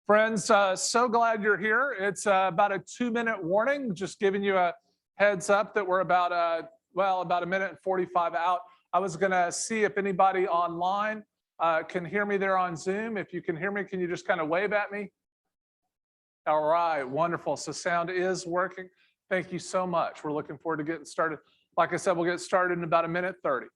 Friends, so glad you're here. It's about a 2-minute warning, just giving you a heads up that we're about a minute and 45 out. I was gonna see if anybody online can hear me there on Zoom. If you can hear me, can you just kind of wave at me? All right, wonderful. So sound is working. Thank you so much. We're looking forward to getting started. Like I said, we'll get started in about a minute 30.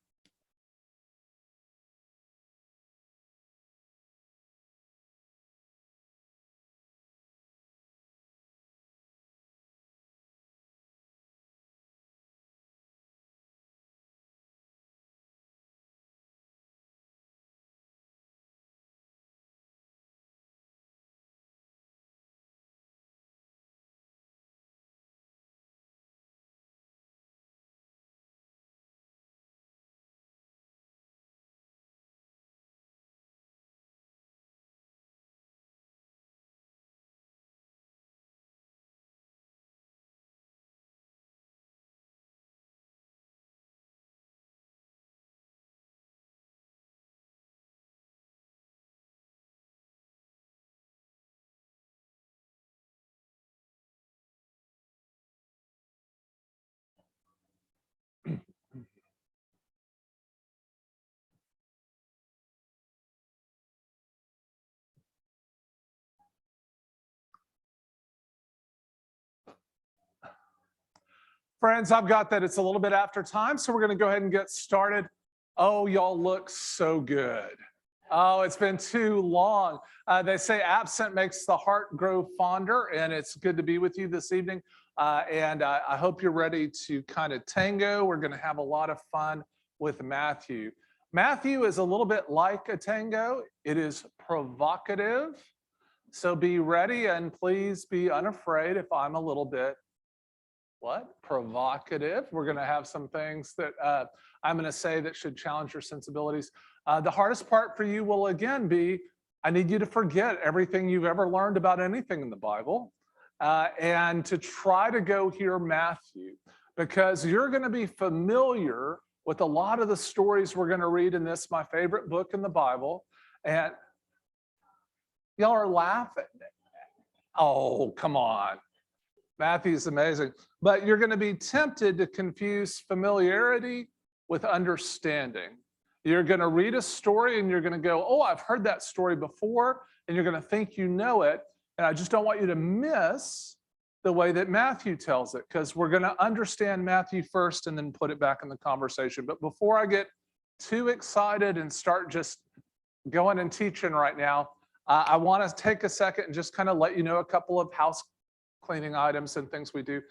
Friends, I've got that it's a little bit after time, so we're going to go ahead and get started. Oh, y'all look so good. Oh, it's been too long. They say absent makes the heart grow fonder, and it's good to be with you this evening. I hope you're ready to kind of tango. We're going to have a lot of fun with Matthew. Matthew is a little bit like a tango. It is provocative. So be ready and please be unafraid if I'm a little bit provocative. We're going to have some things that I'm going to say that should challenge your sensibilities. The hardest part for you will again be, I need you to forget everything you've ever learned about anything in the Bible and to try to go hear Matthew, because you're going to be familiar with a lot of the stories we're going to read in this, my favorite book in the Bible. And y'all are laughing. Oh, come on. Matthew's amazing. But you're going to be tempted to confuse familiarity with understanding. You're going to read a story and you're going to go, oh, I've heard that story before, and you're going to think you know it. And I just don't want you to miss the way that Matthew tells it, because we're going to understand Matthew first and then put it back in the conversation. But before I get too excited and start just going and teaching right now, I want to take a second and just kind of let you know a couple of house cleaning items and things we do.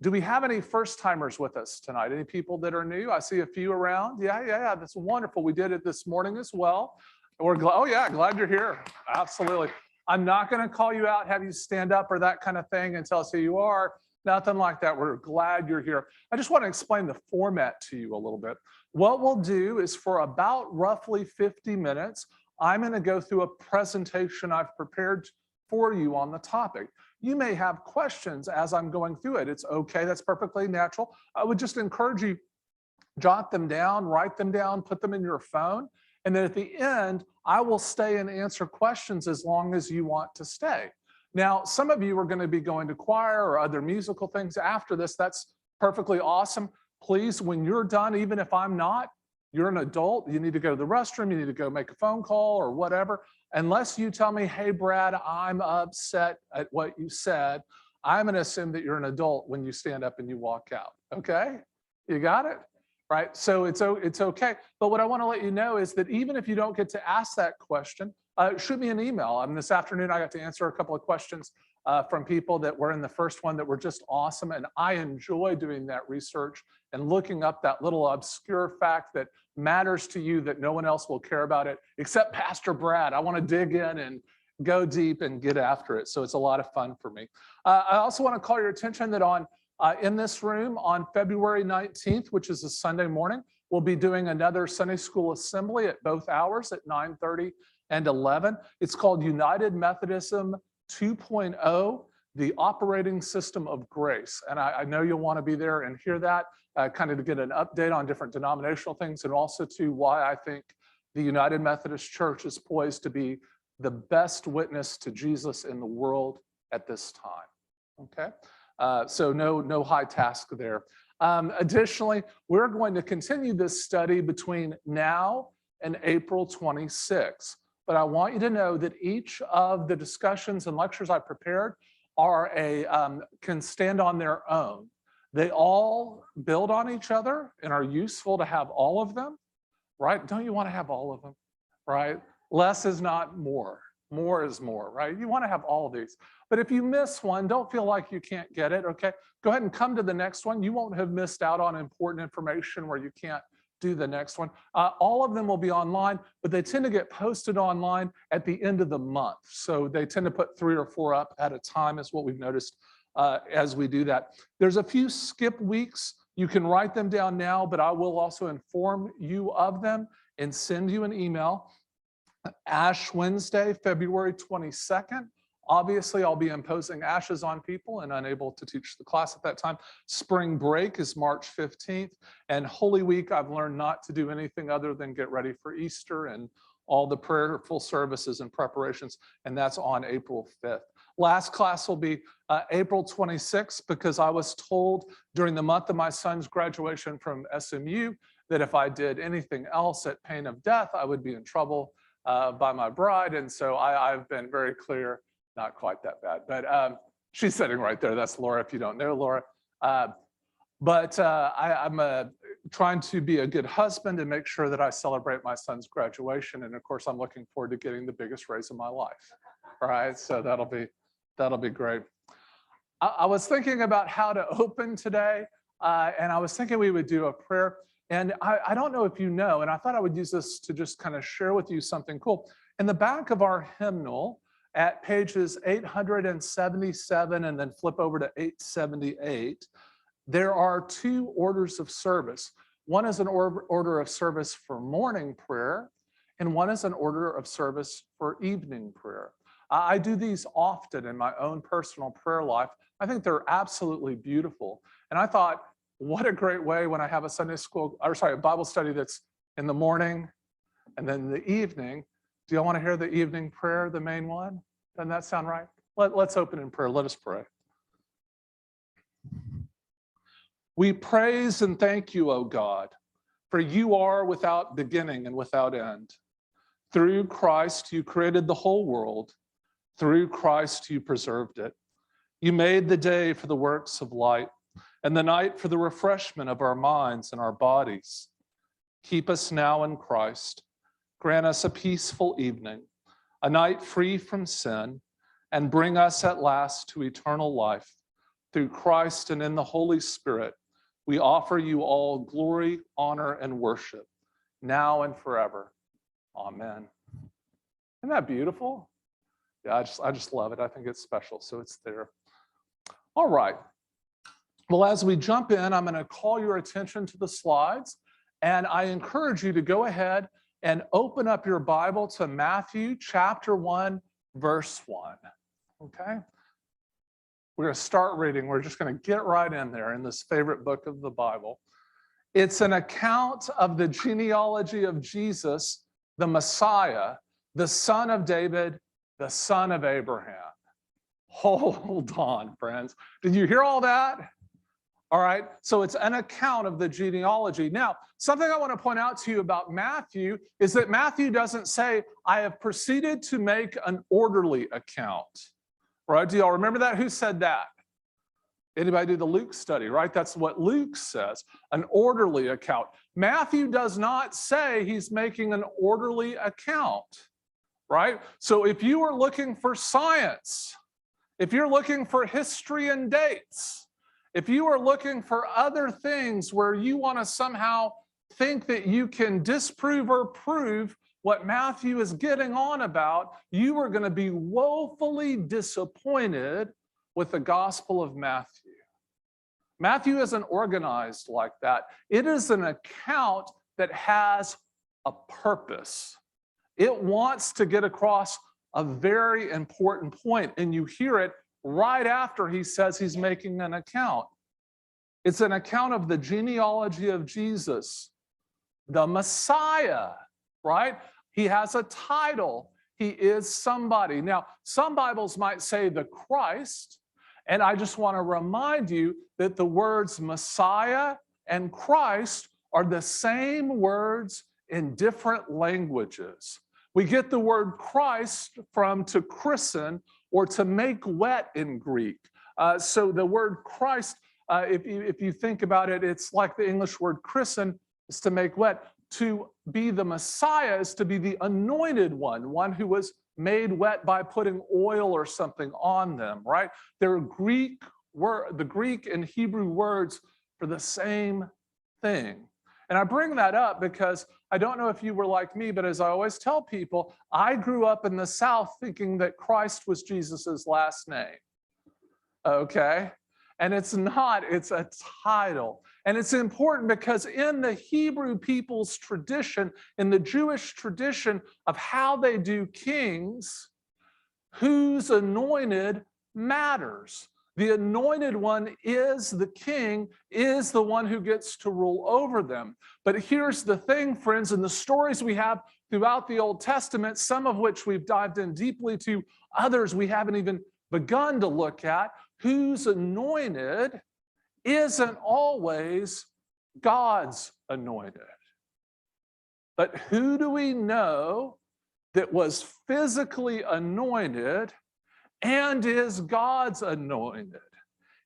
Do we have any first timers with us tonight? Any people that are new? I see a few around. Yeah, that's wonderful. We did it this morning as well. We're glad. Oh yeah, glad you're here. Absolutely. I'm not going to call you out, have you stand up or that kind of thing and tell us who you are. Nothing like that. We're glad you're here. I just want to explain the format to you a little bit. What we'll do is for about roughly 50 minutes, I'm going to go through a presentation I've prepared for you on the topic. You may have questions as I'm going through it. It's okay, that's perfectly natural. I would just encourage you, jot them down, write them down, put them in your phone. And then at the end, I will stay and answer questions as long as you want to stay. Now, some of you are going to be going to choir or other musical things after this. That's perfectly awesome. Please, when you're done, even if I'm not, you're an adult, you need to go to the restroom, you need to go make a phone call or whatever. Unless you tell me, hey, Brad, I'm upset at what you said, I'm going to assume that you're an adult when you stand up and you walk out. Okay? You got it? Right? So it's okay. But what I want to let you know is that even if you don't get to ask that question, shoot me an email. This afternoon, I got to answer a couple of questions from people that were in the first one that were just awesome. And I enjoy doing that research and looking up that little obscure fact that matters to you that no one else will care about it except Pastor Brad. I want to dig in and go deep and get after it. So it's a lot of fun for me. I also want to call your attention that in this room on February 19th, which is a Sunday morning, we'll be doing another Sunday school assembly at both hours at 9:30 and 11. It's called United Methodism 2.0, the operating system of grace. And I know you'll want to be there and hear that, kind of to get an update on different denominational things, and also to why I think the United Methodist Church is poised to be the best witness to Jesus in the world at this time. Okay? So no high task there. Additionally, we're going to continue this study between now and April 26. But I want you to know that each of the discussions and lectures I prepared can stand on their own. They all build on each other and are useful to have all of them, right? Don't you want to have all of them, right? Less is not more. More is more, right? You want to have all of these. But if you miss one, don't feel like you can't get it, okay? Go ahead and come to the next one. You won't have missed out on important information where you can't do the next one. All of them will be online, but they tend to get posted online at the end of the month. So they tend to put 3 or 4 up at a time is what we've noticed as we do that. There's a few skip weeks. You can write them down now, but I will also inform you of them and send you an email. Ash Wednesday, February 22nd. Obviously, I'll be imposing ashes on people and unable to teach the class at that time. Spring break is March 15th. And Holy Week, I've learned not to do anything other than get ready for Easter and all the prayerful services and preparations. And that's on April 5th. Last class will be April 26th, because I was told during the month of my son's graduation from SMU that if I did anything else at pain of death, I would be in trouble by my bride. And so I've been very clear, not quite that bad, but she's sitting right there. That's Laura, if you don't know Laura. I'm trying to be a good husband and make sure that I celebrate my son's graduation. And of course, I'm looking forward to getting the biggest raise of my life, right? So that'll be great. I was thinking about how to open today, and I was thinking we would do a prayer. And I don't know if you know, and I thought I would use this to just kind of share with you something cool. In the back of our hymnal, at pages 877 and then flip over to 878, there are 2 orders of service. One is an order of service for morning prayer, and one is an order of service for evening prayer. I do these often in my own personal prayer life. I think they're absolutely beautiful. And I thought, what a great way when I have a Bible study that's in the morning and then the evening. Do y'all want to hear the evening prayer, the main one? Doesn't that sound right? Let's open in prayer. Let us pray. We praise and thank you, O God, for you are without beginning and without end. Through Christ, you created the whole world. Through Christ, you preserved it. You made the day for the works of light, and the night for the refreshment of our minds and our bodies. Keep us now in Christ. Grant us a peaceful evening, a night free from sin, and bring us at last to eternal life. Through Christ and in the Holy Spirit, we offer you all glory, honor, and worship, now and forever. Amen. Isn't that beautiful? Yeah, I just love it. I think it's special, so it's there. All right. Well, as we jump in, I'm going to call your attention to the slides, and I encourage you to go ahead and open up your Bible to Matthew chapter 1, verse 1. Okay? We're going to start reading. We're just going to get right in there in this favorite book of the Bible. It's an account of the genealogy of Jesus, the Messiah, the son of David, the son of Abraham. Hold on, friends. Did you hear all that? All right, so it's an account of the genealogy. Now, something I want to point out to you about Matthew is that Matthew doesn't say, I have proceeded to make an orderly account. Right? Do y'all remember that? Who said that? Anybody do the Luke study, right? That's what Luke says, an orderly account. Matthew does not say he's making an orderly account, right? So if you are looking for science, if you're looking for history and dates, if you are looking for other things where you want to somehow think that you can disprove or prove what Matthew is getting on about, you are going to be woefully disappointed with the Gospel of Matthew. Matthew isn't organized like that. It is an account that has a purpose. It wants to get across a very important point, and you hear it right after he says he's making an account. It's an account of the genealogy of Jesus, the Messiah, right? He has a title. He is somebody. Now, some Bibles might say the Christ, and I just want to remind you that the words Messiah and Christ are the same words in different languages. We get the word Christ from to christen or to make wet in Greek. So the word Christ, if you think about it, it's like the English word christen is to make wet. To be the Messiah is to be the anointed one who was made wet by putting oil or something on them, right? They're the Greek and Hebrew words for the same thing. And I bring that up because I don't know if you were like me, but as I always tell people, I grew up in the South thinking that Christ was Jesus's last name. Okay? And it's not, it's a title. And it's important because in the Hebrew people's tradition, in the Jewish tradition of how they do kings, who's anointed matters. The anointed one is the king, is the one who gets to rule over them. But here's the thing, friends, in the stories we have throughout the Old Testament, some of which we've dived in deeply to, others we haven't even begun to look at, who's anointed isn't always God's anointed. But who do we know that was physically anointed and is God's anointed?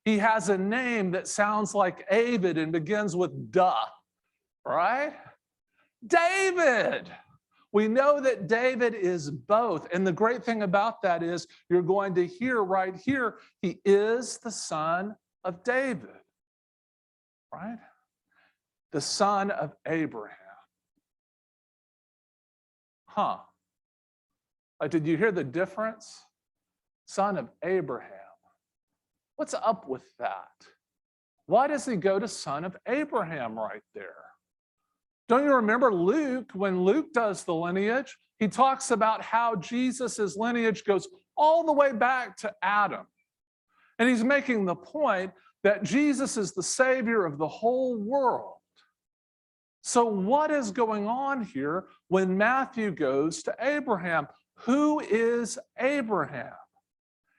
He has a name that sounds like David and begins with duh, right? David. We know that David is both. And the great thing about that is you're going to hear right here, he is the son of David, right? The son of Abraham. Huh. Did you hear the difference? Son of Abraham. What's up with that? Why does he go to son of Abraham right there? Don't you remember Luke, when Luke does the lineage, he talks about how Jesus's lineage goes all the way back to Adam. And he's making the point that Jesus is the Savior of the whole world. So what is going on here when Matthew goes to Abraham? Who is Abraham?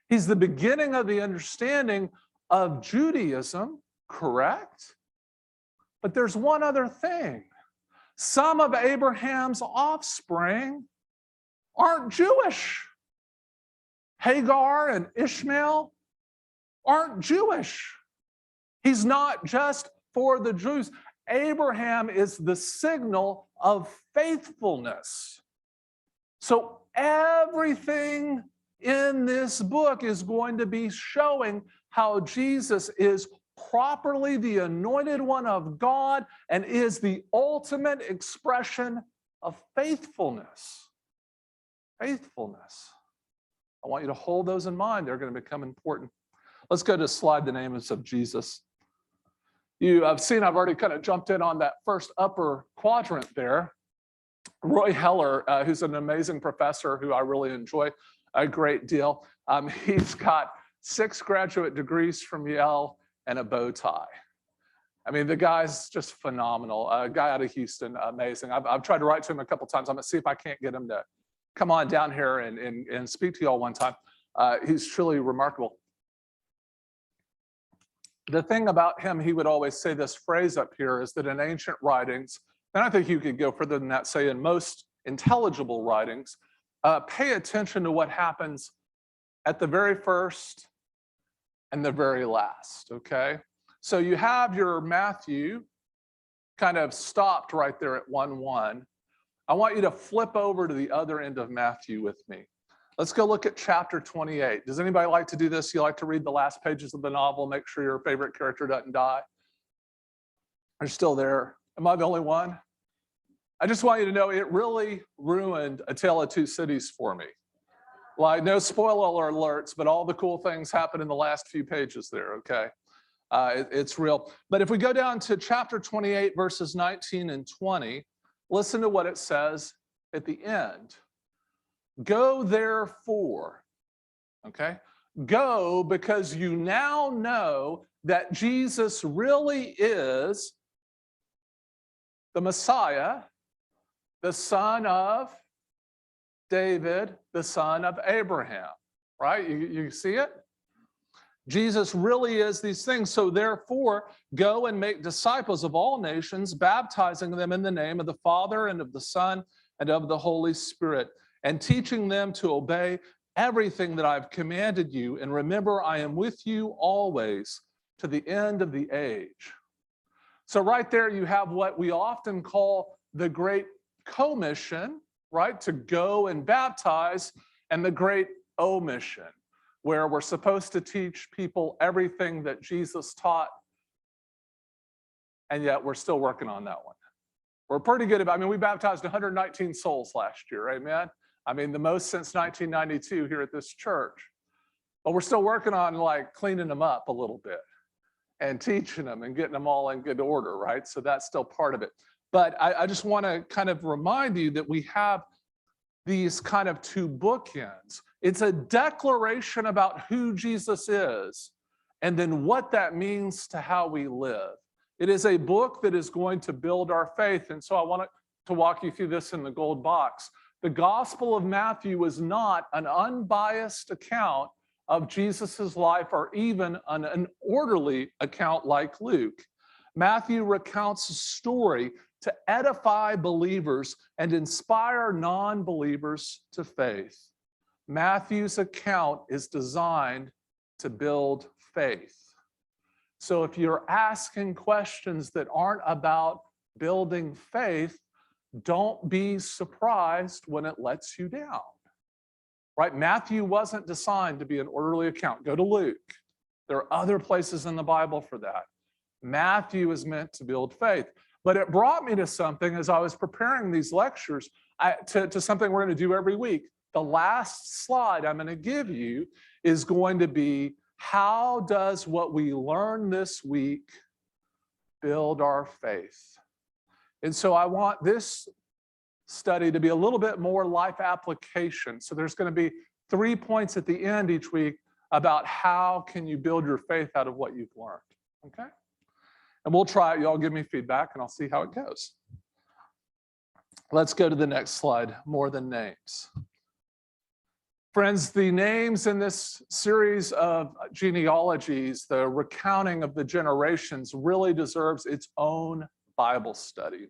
He's the beginning of the understanding of Judaism, correct? But there's one other thing. Some of Abraham's offspring aren't Jewish. Hagar and Ishmael aren't Jewish. He's not just for the Jews. Abraham is the signal of faithfulness. So everything in this book is going to be showing how Jesus is properly the anointed one of God and is the ultimate expression of faithfulness. Faithfulness. I want you to hold those in mind. They're going to become important. Let's go to slide the names of Jesus. I've already kind of jumped in on that first upper quadrant there. Roy Heller, who's an amazing professor who I really enjoy a great deal. He's got 6 graduate degrees from Yale and a bow tie. I mean, the guy's just phenomenal. A guy out of Houston, amazing. I've tried to write to him a couple times. I'm gonna see if I can't get him to come on down here and speak to y'all one time. He's truly remarkable. The thing about him, he would always say this phrase up here, is that in ancient writings, and I think you could go further than that, say in most intelligible writings, pay attention to what happens at the very first and the very last, okay? So you have your Matthew kind of stopped right there at 1:1. I want you to flip over to the other end of Matthew with me. Let's go look at chapter 28. Does anybody like to do this? You like to read the last pages of the novel, make sure your favorite character doesn't die? They're still there. Am I the only one? I just want you to know it really ruined A Tale of Two Cities for me. Like, no spoiler alerts, but all the cool things happen in the last few pages there, okay? It's real. But if we go down to chapter 28, verses 19 and 20, listen to what it says at the end. Go therefore, okay? Go because you now know that Jesus really is the Messiah, the Son of David, the son of Abraham, right? You see it? Jesus really is these things. So therefore, go and make disciples of all nations, baptizing them in the name of the Father and of the Son and of the Holy Spirit, and teaching them to obey everything that I've commanded you. And remember, I am with you always to the end of the age. So right there, you have what we often call the Great Commission, right? To go and baptize, and the Great Omission, where we're supposed to teach people everything that Jesus taught, and yet we're still working on that one. We're pretty good about, we baptized 119 souls last year, amen? The most since 1992 here at this church. But we're still working on cleaning them up a little bit and teaching them and getting them all in good order, right? So that's still part of it. But I just want to kind of remind you that we have these kind of two bookends. It's a declaration about who Jesus is and then what that means to how we live. It is a book that is going to build our faith. And so I want to walk you through this in the gold box. The Gospel of Matthew is not an unbiased account of Jesus's life or even an orderly account like Luke. Matthew recounts a story to edify believers and inspire non-believers to faith. Matthew's account is designed to build faith. So if you're asking questions that aren't about building faith, don't be surprised when it lets you down. Right? Matthew wasn't designed to be an orderly account. Go to Luke. There are other places in the Bible for that. Matthew is meant to build faith. But it brought me to something as I was preparing these lectures, to something we're going to do every week. The last slide I'm going to give you is going to be, how does what we learn this week build our faith? And so I want this study to be a little bit more life application. So there's going to be 3 points at the end each week about how can you build your faith out of what you've learned, okay? And we'll try it. Y'all give me feedback and I'll see how it goes. Let's go to the next slide, more than names. Friends, the names in this series of genealogies, the recounting of the generations, really deserves its own Bible study.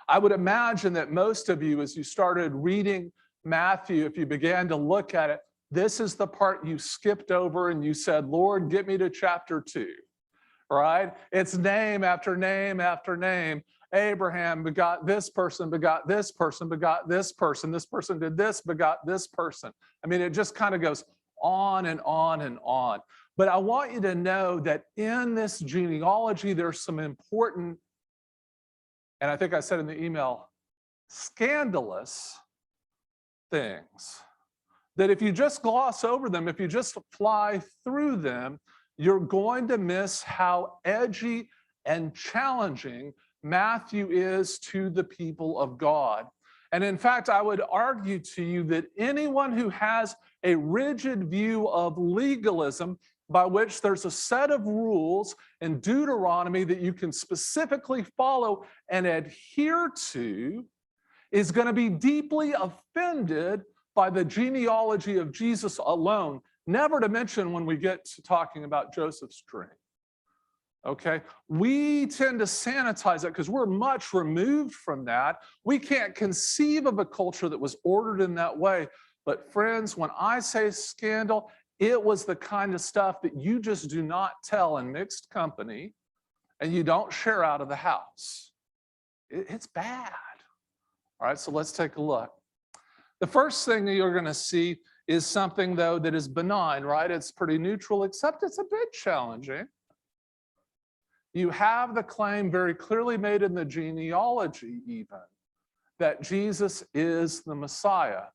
I would imagine that most of you, as you started reading Matthew, if you began to look at it, this is the part you skipped over and you said, Lord, get me to chapter 2, right? It's name after name after name. Abraham begot this person, begot this person, begot this person. This person did this, begot this person. It just kind of goes on and on and on. But I want you to know that in this genealogy, there's some important, and I think I said in the email, scandalous things that if you just gloss over them, if you just fly through them, you're going to miss how edgy and challenging Matthew is to the people of God. And in fact, I would argue to you that anyone who has a rigid view of legalism, by which there's a set of rules in Deuteronomy that you can specifically follow and adhere to, is going to be deeply offended by the genealogy of Jesus alone, never to mention when we get to talking about Joseph's dream. Okay, we tend to sanitize it because we're much removed from that. We can't conceive of a culture that was ordered in that way. But friends, when I say scandal, it was the kind of stuff that you just do not tell in mixed company and you don't share out of the house. It's bad. All right, so let's take a look. The first thing that you're going to see is something, though, that is benign, right? It's pretty neutral, except it's a bit challenging. You have the claim very clearly made in the genealogy even that Jesus is the Messiah.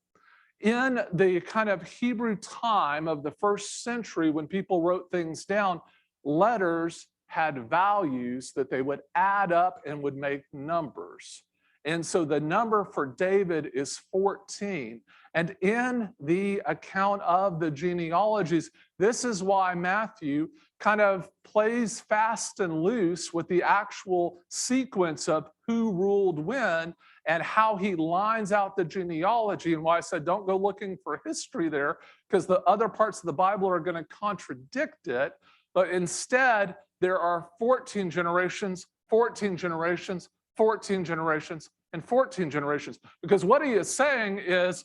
In the kind of Hebrew time of the first century, when people wrote things down, letters had values that they would add up and would make numbers. And so the number for David is 14. And in the account of the genealogies, this is why Matthew kind of plays fast and loose with the actual sequence of who ruled when, and how he lines out the genealogy, and why I said don't go looking for history there, because the other parts of the Bible are going to contradict it. But instead, there are 14 generations, 14 generations, 14 generations, and 14 generations. Because what he is saying is,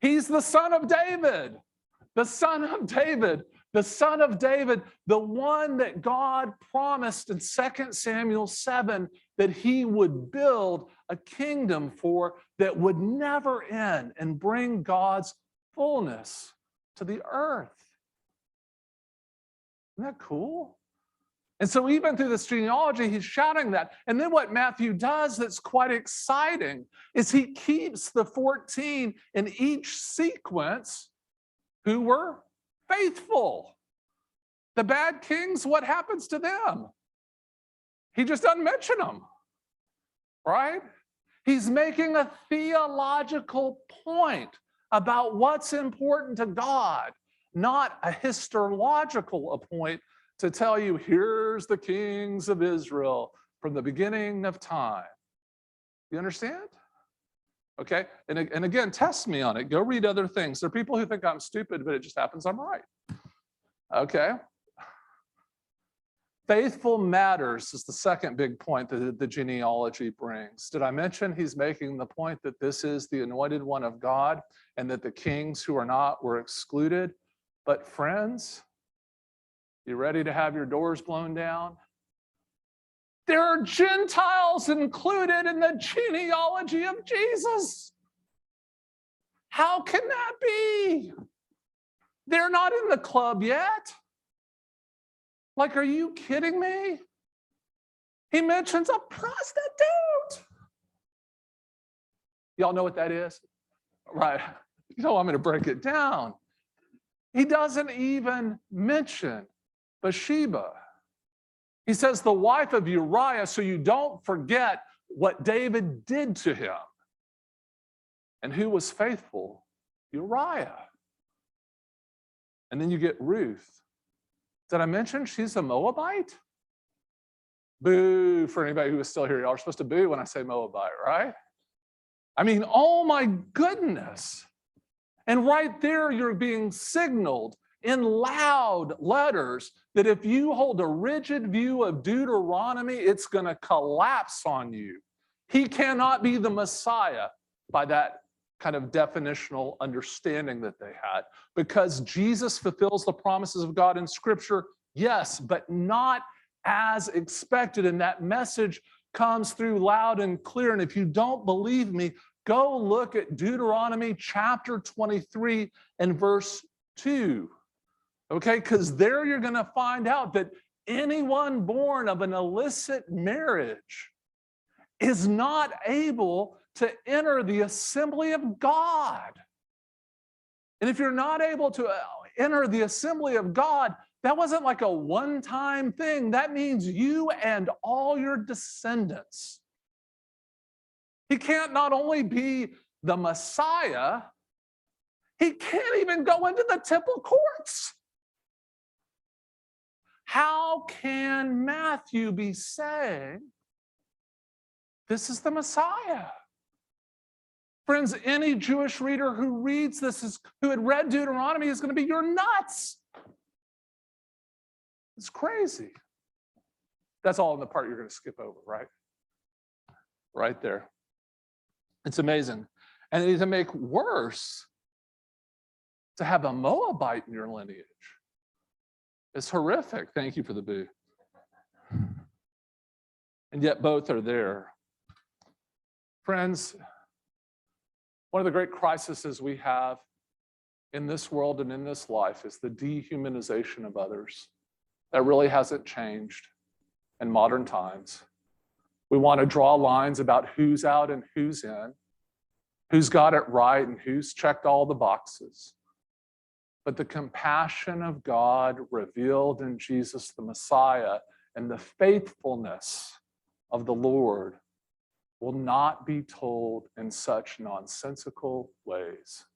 he's the son of David, the son of David, the son of David, the one that God promised in 2 Samuel 7 that he would build a kingdom for that would never end and bring God's fullness to the earth. Isn't that cool? And so even through this genealogy, he's shouting that. And then what Matthew does that's quite exciting is he keeps the 14 in each sequence who were faithful. The bad kings, what happens to them? He just doesn't mention them, right? He's making a theological point about what's important to God, not a historiological point to tell you, here's the kings of Israel from the beginning of time. You understand? Okay, and again, test me on it. Go read other things. There are people who think I'm stupid, but it just happens I'm right. Okay. Faithful matters is the second big point that the genealogy brings. Did I mention he's making the point that this is the anointed one of God and that the kings who are not were excluded? But friends, you ready to have your doors blown down? There are Gentiles included in the genealogy of Jesus. How can that be? They're not in the club yet. Like, are you kidding me? He mentions a prostitute. Y'all know what that is? Right. You don't want me to break it down. He doesn't even mention Bathsheba. He says the wife of Uriah, so you don't forget what David did to him. And who was faithful? Uriah. And then you get Ruth. Did I mention she's a Moabite? Boo for anybody who is still here. Y'all are supposed to boo when I say Moabite, right? I mean, oh my goodness. And right there, you're being signaled in loud letters that if you hold a rigid view of Deuteronomy, it's going to collapse on you. He cannot be the Messiah by that kind of definitional understanding that they had, because Jesus fulfills the promises of God in Scripture, yes, but not as expected. And that message comes through loud and clear. And if you don't believe me, go look at Deuteronomy chapter 23 and verse 2. Okay, because there you're going to find out that anyone born of an illicit marriage is not able to enter the assembly of God. And if you're not able to enter the assembly of God, that wasn't like a one-time thing. That means you and all your descendants. He can't not only be the Messiah, he can't even go into the temple courts. How can Matthew be saying this is the Messiah? Friends, any Jewish reader who reads this, who had read Deuteronomy, is going to be, you're nuts. It's crazy. That's all in the part you're going to skip over, right? Right there. It's amazing. And to make worse, to have a Moabite in your lineage is horrific. Thank you for the boo. And yet both are there. Friends, one of the great crises we have in this world and in this life is the dehumanization of others. That really hasn't changed in modern times. We want to draw lines about who's out and who's in, who's got it right and who's checked all the boxes. But the compassion of God revealed in Jesus the Messiah and the faithfulness of the Lord will not be told in such nonsensical ways.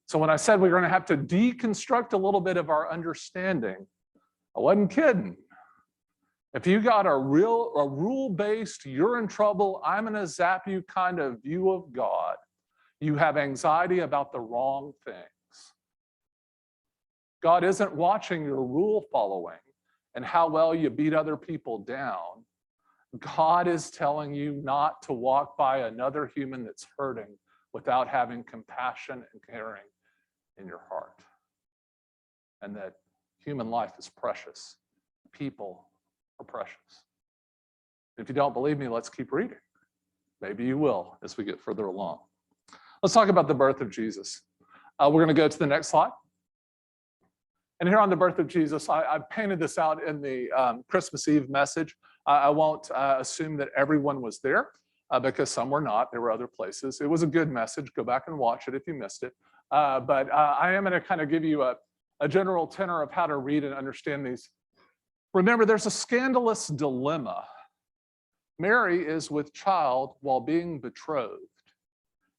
So when I said we're going to have to deconstruct a little bit of our understanding, I wasn't kidding. If you got a rule-based, you're in trouble, I'm going to zap you kind of view of God, you have anxiety about the wrong things. God isn't watching your rule following and how well you beat other people down. God is telling you not to walk by another human that's hurting without having compassion and caring in your heart. And that human life is precious. People are precious. If you don't believe me, let's keep reading. Maybe you will as we get further along. Let's talk about the birth of Jesus. We're going to go to the next slide. And here on the birth of Jesus, I painted this out in the Christmas Eve message. I won't assume that everyone was there because some were not. There were other places. It was a good message. Go back and watch it if you missed it. But I am going to kind of give you a general tenor of how to read and understand these. Remember, there's a scandalous dilemma. Mary is with child while being betrothed.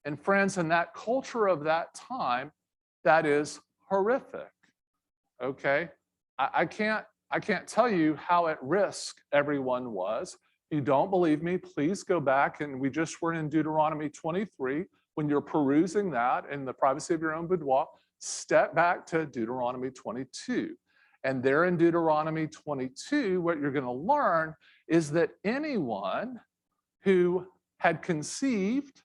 And friends, in that culture of that time, that is horrific. Okay? I can't tell you how at risk everyone was. If you don't believe me, please go back, and we just were in Deuteronomy 23. When you're perusing that in the privacy of your own boudoir, step back to Deuteronomy 22. And there in Deuteronomy 22, what you're going to learn is that anyone who had conceived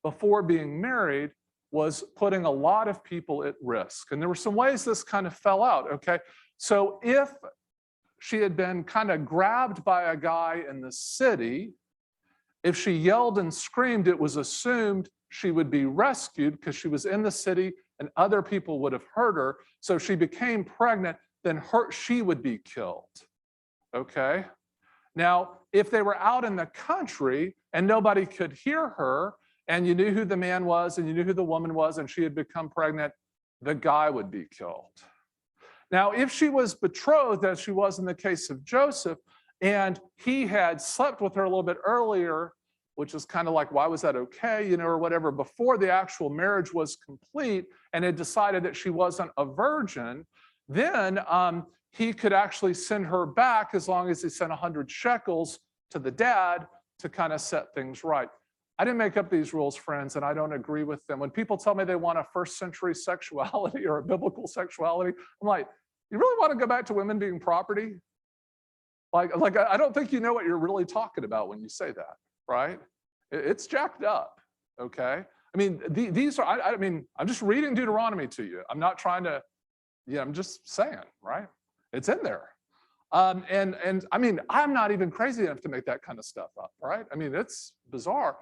before being married was putting a lot of people at risk. And there were some ways this kind of fell out, okay? So if she had been kind of grabbed by a guy in the city, if she yelled and screamed, it was assumed she would be rescued because she was in the city and other people would have hurt her. So if she became pregnant, then she would be killed, okay? Now, if they were out in the country and nobody could hear her, and you knew who the man was and you knew who the woman was and she had become pregnant, the guy would be killed. Now, if she was betrothed, as she was in the case of Joseph, and he had slept with her a little bit earlier, which is kind of like, why was that okay, or whatever, before the actual marriage was complete, and had decided that she wasn't a virgin, then he could actually send her back as long as he sent 100 shekels to the dad to kind of set things right. I didn't make up these rules, friends, and I don't agree with them. When people tell me they want a first century sexuality or a biblical sexuality, I'm like, you really want to go back to women being property? Like I don't think you know what you're really talking about when you say that, right? It's jacked up, okay? I mean, these are, I mean, I'm just reading Deuteronomy to you. I'm not trying to, I'm just saying, right? It's in there. And I mean, I'm not even crazy enough to make that kind of stuff up, right? I mean, it's bizarre.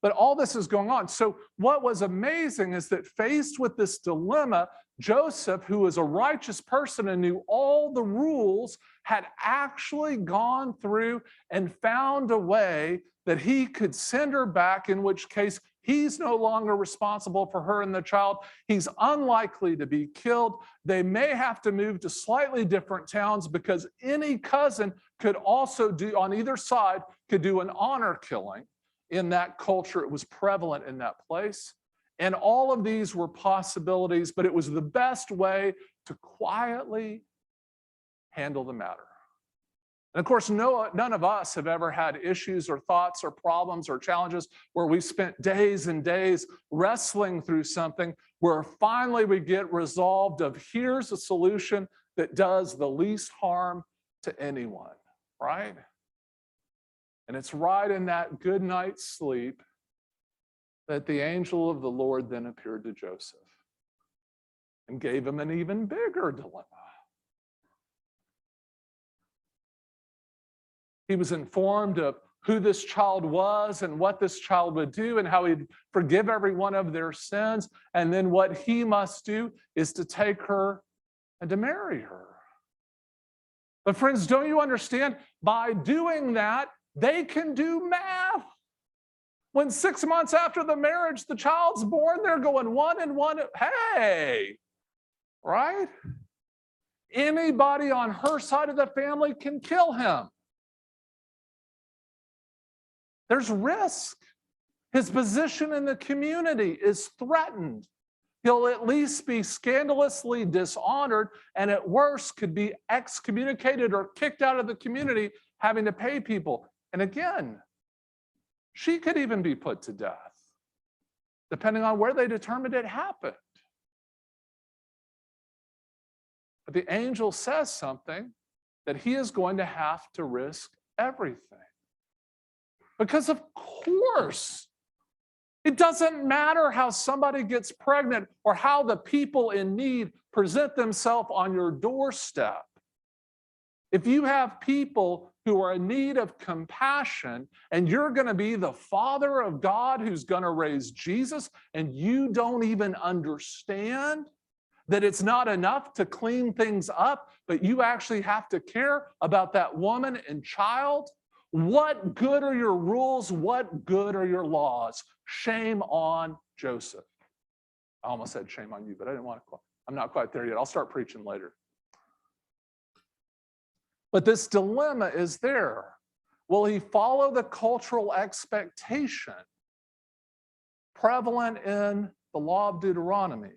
But all this is going on. So what was amazing is that faced with this dilemma, Joseph, who was a righteous person and knew all the rules, had actually gone through and found a way that he could send her back, in which case he's no longer responsible for her and the child. He's unlikely to be killed. They may have to move to slightly different towns because any cousin could also do, on either side, could do an honor killing. In that culture, it was prevalent in that place. And all of these were possibilities, but it was the best way to quietly handle the matter. And of course, none of us have ever had issues or thoughts or problems or challenges where we spent days and days wrestling through something where finally we get resolved of here's a solution that does the least harm to anyone, right? And it's right in that good night's sleep that the angel of the Lord then appeared to Joseph and gave him an even bigger dilemma. He was informed of who this child was and what this child would do and how he'd forgive every one of their sins. And then what he must do is to take her and to marry her. But friends, don't you understand? By doing that, they can do math. When 6 months after the marriage, the child's born, they're going 1 and 1. Hey, right? Anybody on her side of the family can kill him. There's risk. His position in the community is threatened. He'll at least be scandalously dishonored, and at worst could be excommunicated or kicked out of the community, having to pay people. And again, she could even be put to death, depending on where they determined it happened. But the angel says something that he is going to have to risk everything. Because of course, it doesn't matter how somebody gets pregnant or how the people in need present themselves on your doorstep. If you have people who are in need of compassion and you're going to be the Father of God who's going to raise Jesus, and you don't even understand that it's not enough to clean things up, but you actually have to care about that woman and child, what good are your rules? What good are your laws? Shame on Joseph. I almost said shame on you, but I didn't want to. I'm not quite there yet. I'll start preaching later. But this dilemma is there. Will he follow the cultural expectation prevalent in the law of Deuteronomy?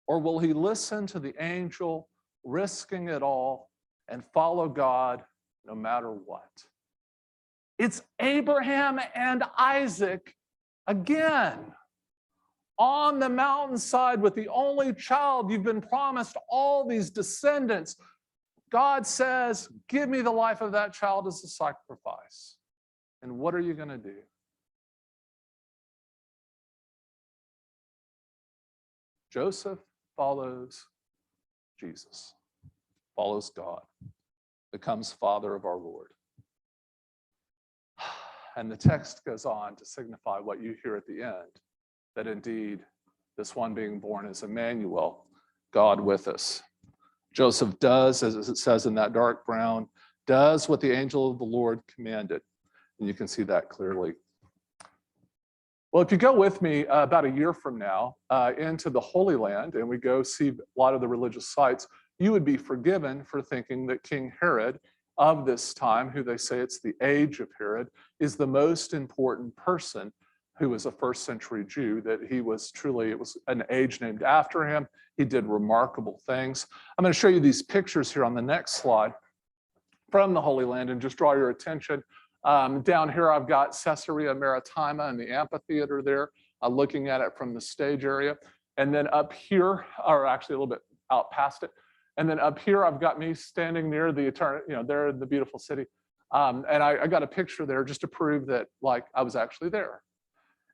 Or will he listen to the angel, risking it all, and follow God no matter what? It's Abraham and Isaac again on the mountainside with the only child. You've been promised all these descendants. God says, give me the life of that child as a sacrifice. And what are you going to do? Joseph follows Jesus, follows God, becomes father of our Lord. And the text goes on to signify what you hear at the end, that indeed this one being born is Emmanuel, God with us. Joseph does, as it says in that dark brown, does what the angel of the Lord commanded. And you can see that clearly. Well, if you go with me about a year from now into the Holy Land and we go see a lot of the religious sites, you would be forgiven for thinking that King Herod of this time, who they say it's the age of Herod, is the most important person who was a first century Jew, that he was truly, it was an age named after him. He did remarkable things. I'm going to show you these pictures here on the next slide from the Holy Land and just draw your attention. Down here, I've got Caesarea Maritima and the amphitheater there, looking at it from the stage area. And then up here, or actually a little bit out past it, and then up here, I've got me standing near the there in the beautiful city. And I got a picture there just to prove that, like, I was actually there.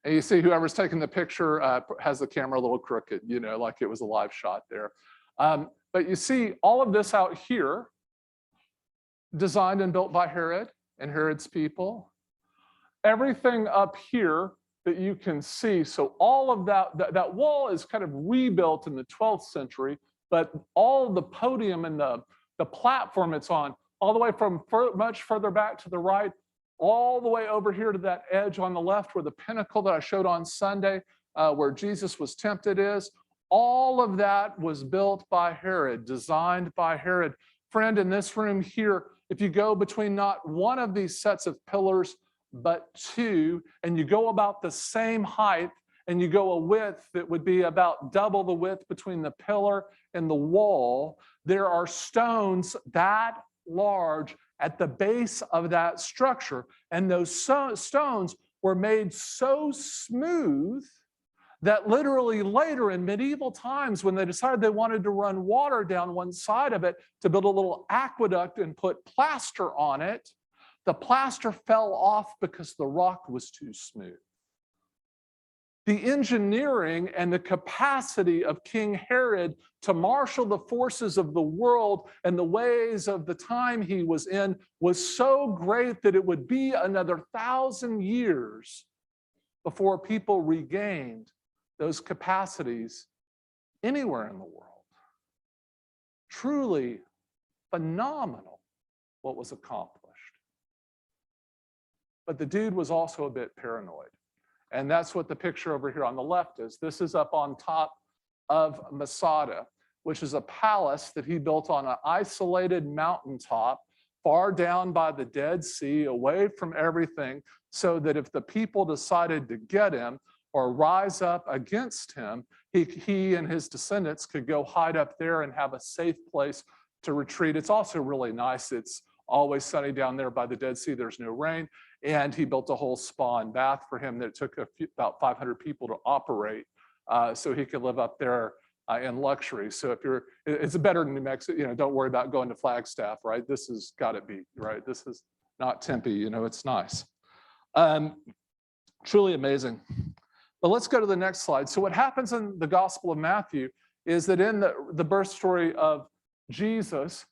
And you see whoever's taking the picture has the camera a little crooked, like it was a live shot there. But you see all of this out here, designed and built by Herod and Herod's people. Everything up here that you can see, so all of that wall is kind of rebuilt in the 12th century, but all of the podium and the platform it's on, all the way from much further back to the right, all the way over here to that edge on the left where the pinnacle that I showed on Sunday, where Jesus was tempted is, all of that was built by Herod, designed by Herod. Friend, in this room here, if you go between not one of these sets of pillars, but two, and you go about the same height, and you go a width that would be about double the width between the pillar and the wall, there are stones that large at the base of that structure. And those stones were made so smooth that literally later in medieval times, when they decided they wanted to run water down one side of it to build a little aqueduct and put plaster on it, the plaster fell off because the rock was too smooth. The engineering and the capacity of King Herod to marshal the forces of the world and the ways of the time he was in was so great that it would be another 1,000 years before people regained those capacities anywhere in the world. Truly phenomenal what was accomplished. But the dude was also a bit paranoid. And that's what the picture over here on the left is. This is up on top of Masada, which is a palace that he built on an isolated mountaintop far down by the Dead Sea, away from everything, so that if the people decided to get him, or rise up against him, he and his descendants could go hide up there and have a safe place to retreat. It's also really nice. It's always sunny down there by the Dead Sea. There's no rain. And he built a whole spa and bath for him that took about 500 people to operate, so he could live up there in luxury. So if you're, it's better than New Mexico, don't worry about going to Flagstaff, right? This has got to be, right? This is not Tempe, it's nice. Truly amazing. But let's go to the next slide. So what happens in the Gospel of Matthew is that in the birth story of Jesus,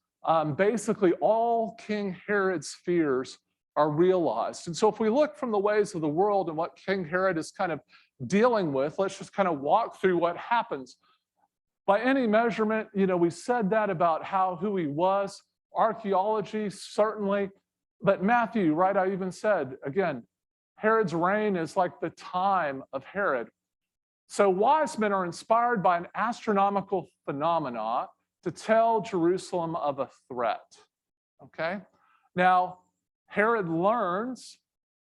basically all King Herod's fears are realized. And so if we look from the ways of the world and what King Herod is kind of dealing with, let's just kind of walk through what happens. By any measurement, we said that about who he was, archaeology, certainly, but Matthew, right, I even said, again, Herod's reign is like the time of Herod. So wise men are inspired by an astronomical phenomena to tell Jerusalem of a threat, okay? Now, Herod learns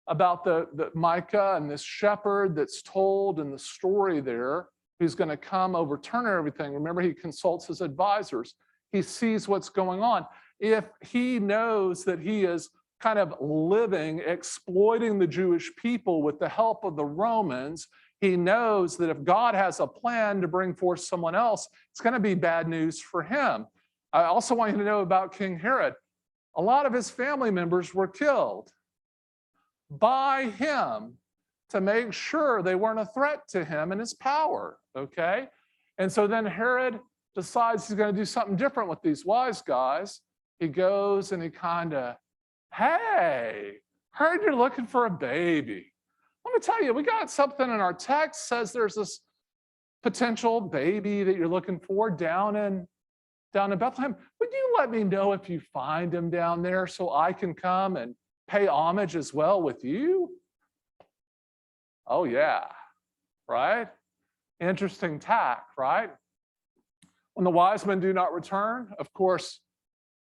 about the Micah and this shepherd that's told in the story there, who's going to come overturn everything. Remember, he consults his advisors. He sees what's going on. If he knows that he is kind of living, exploiting the Jewish people with the help of the Romans, he knows that if God has a plan to bring forth someone else, it's going to be bad news for him. I also want you to know about King Herod. A lot of his family members were killed by him to make sure they weren't a threat to him and his power, okay? And so then Herod decides he's going to do something different with these wise guys. He goes and he kind of, hey, heard you're looking for a baby. Let me tell you, we got something in our text says there's this potential baby that you're looking for down in Bethlehem. Would you let me know if you find him down there so I can come and pay homage as well with you? Oh yeah, right? Interesting tack, right? When the wise men do not return, of course,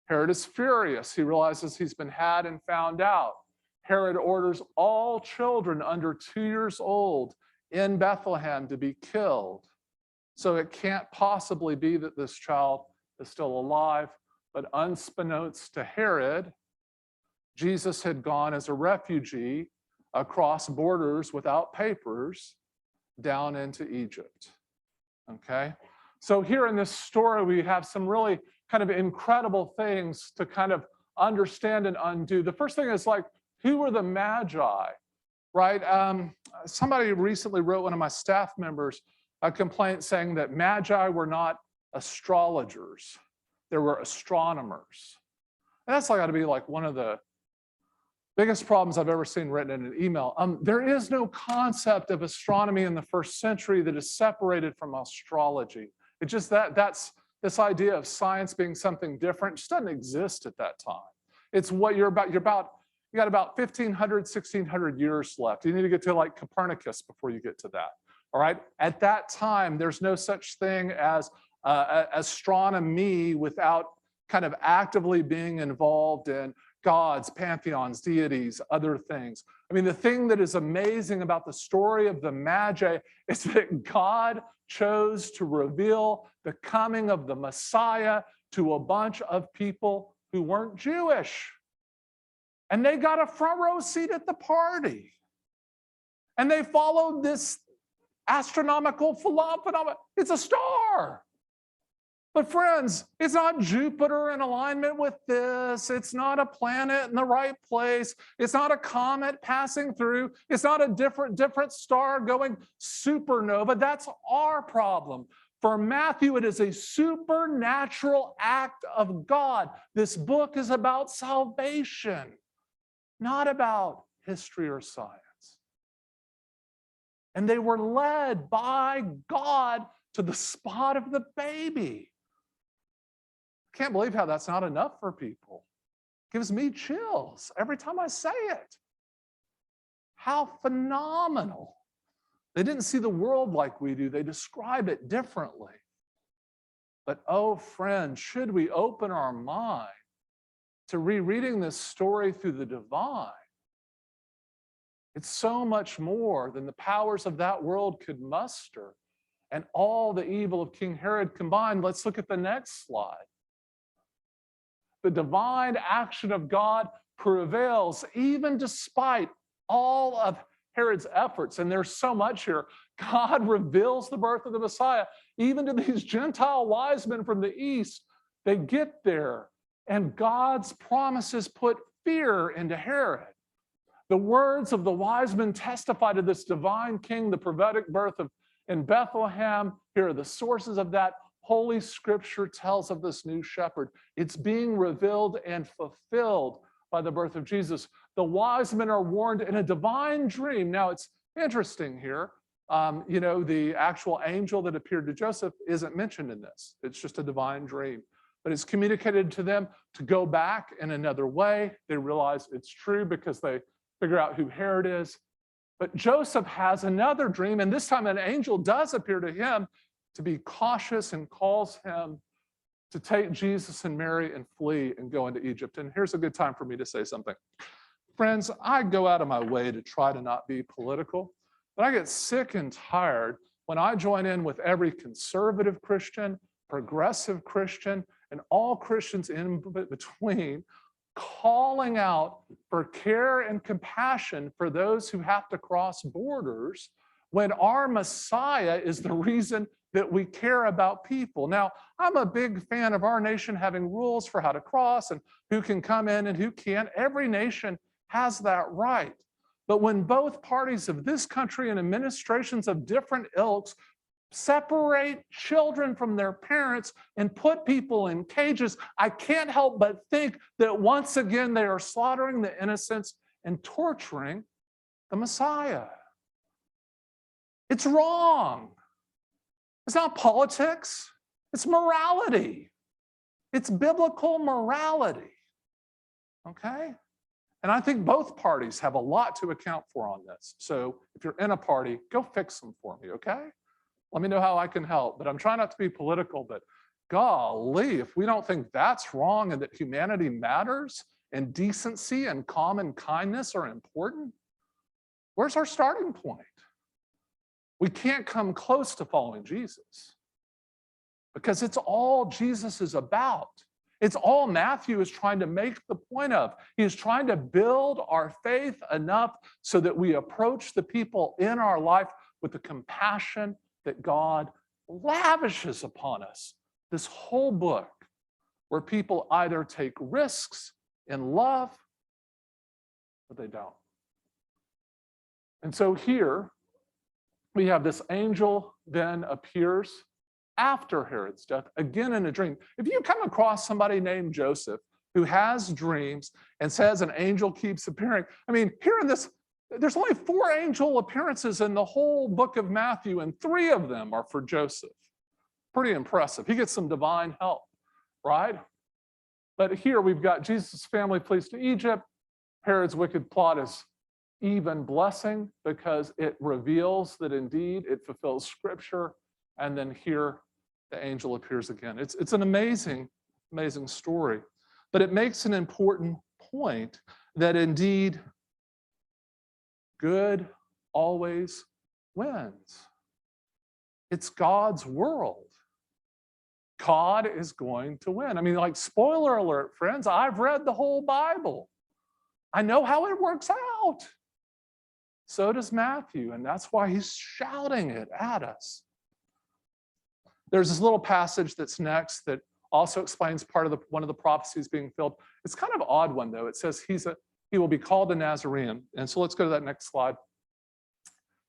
Herod is furious. He realizes he's been had and found out. Herod orders all children under 2 years old in Bethlehem to be killed. So it can't possibly be that this child is still alive. But unbeknownst to Herod, Jesus had gone as a refugee across borders without papers down into Egypt. Okay? So here in this story, we have some really kind of incredible things to kind of understand and undo. The first thing is like, who were the Magi, right? Somebody recently wrote, one of my staff members, a complaint saying that Magi were not astrologers. They were astronomers. And that's got to be like one of the biggest problems I've ever seen written in an email. There is no concept of astronomy in the first century that is separated from astrology. It's just that's this idea of science being something different just doesn't exist at that time. It's what you got about 1,500, 1,600 years left. You need to get to like Copernicus before you get to that. All right. At that time, there's no such thing as astronomy without kind of actively being involved in gods, pantheons, deities, other things. I mean, the thing that is amazing about the story of the Magi is that God chose to reveal the coming of the Messiah to a bunch of people who weren't Jewish. And they got a front row seat at the party. And they followed this astronomical phenomenon. It's a star. But friends, it's not Jupiter in alignment with this. It's not a planet in the right place. It's not a comet passing through. It's not a different star going supernova. That's our problem. For Matthew, it is a supernatural act of God. This book is about salvation, not about history or science. And they were led by God to the spot of the baby. I can't believe how that's not enough for people. It gives me chills every time I say it. How phenomenal. They didn't see the world like we do. They describe it differently. But oh, friend, should we open our mind to rereading this story through the divine It's so much more than the powers of that world could muster. And all the evil of King Herod combined. Let's look at the next slide. The divine action of God prevails even despite all of Herod's efforts. And there's so much here. God reveals the birth of the Messiah, even to these Gentile wise men from the east. They get there, and God's promises put fear into Herod. The words of the wise men testify to this divine king, the prophetic birth in Bethlehem. Here are the sources of that. Holy Scripture tells of this new shepherd. It's being revealed and fulfilled by the birth of Jesus. The wise men are warned in a divine dream. Now, it's interesting here. The actual angel that appeared to Joseph isn't mentioned in this. It's just a divine dream. But it's communicated to them to go back in another way. They realize it's true because they figure out who Herod is. But Joseph has another dream, and this time an angel does appear to him to be cautious and calls him to take Jesus and Mary and flee and go into Egypt. And here's a good time for me to say something. Friends, I go out of my way to try to not be political, but I get sick and tired when I join in with every conservative Christian, progressive Christian, and all Christians in between, calling out for care and compassion for those who have to cross borders when our Messiah is the reason that we care about people. Now, I'm a big fan of our nation having rules for how to cross and who can come in and who can't. Every nation has that right. But when both parties of this country and administrations of different ilks separate children from their parents and put people in cages, I can't help but think that once again they are slaughtering the innocents and torturing the Messiah. It's wrong. It's not politics. It's morality. It's biblical morality. Okay? And I think both parties have a lot to account for on this. So if you're in a party, go fix them for me, okay? Let me know how I can help. But I'm trying not to be political, but golly, if we don't think that's wrong and that humanity matters and decency and common kindness are important, where's our starting point? We can't come close to following Jesus because it's all Jesus is about. It's all Matthew is trying to make the point of. He is trying to build our faith enough so that we approach the people in our life with the compassion that God lavishes upon us. This whole book where people either take risks in love or they don't. And so here we have this angel then appears after Herod's death, again in a dream. If you come across somebody named Joseph who has dreams and says an angel keeps appearing, I mean, here in this, there's only 4 angel appearances in the whole book of Matthew, and 3 of them are for Joseph. Pretty impressive. He gets some divine help, right? But here we've got Jesus' family flees to Egypt. Herod's wicked plot is even blessing because it reveals that indeed it fulfills Scripture. And then here the angel appears again. It's an amazing, amazing story. But it makes an important point that indeed good always wins. It's God's world. God is going to win. I mean, like, spoiler alert, friends, I've read the whole Bible. I know how it works out. So does Matthew, and that's why he's shouting it at us. There's this little passage that's next that also explains part of one of the prophecies being filled. It's kind of an odd one, though. It says he will be called a Nazarene. And so let's go to that next slide.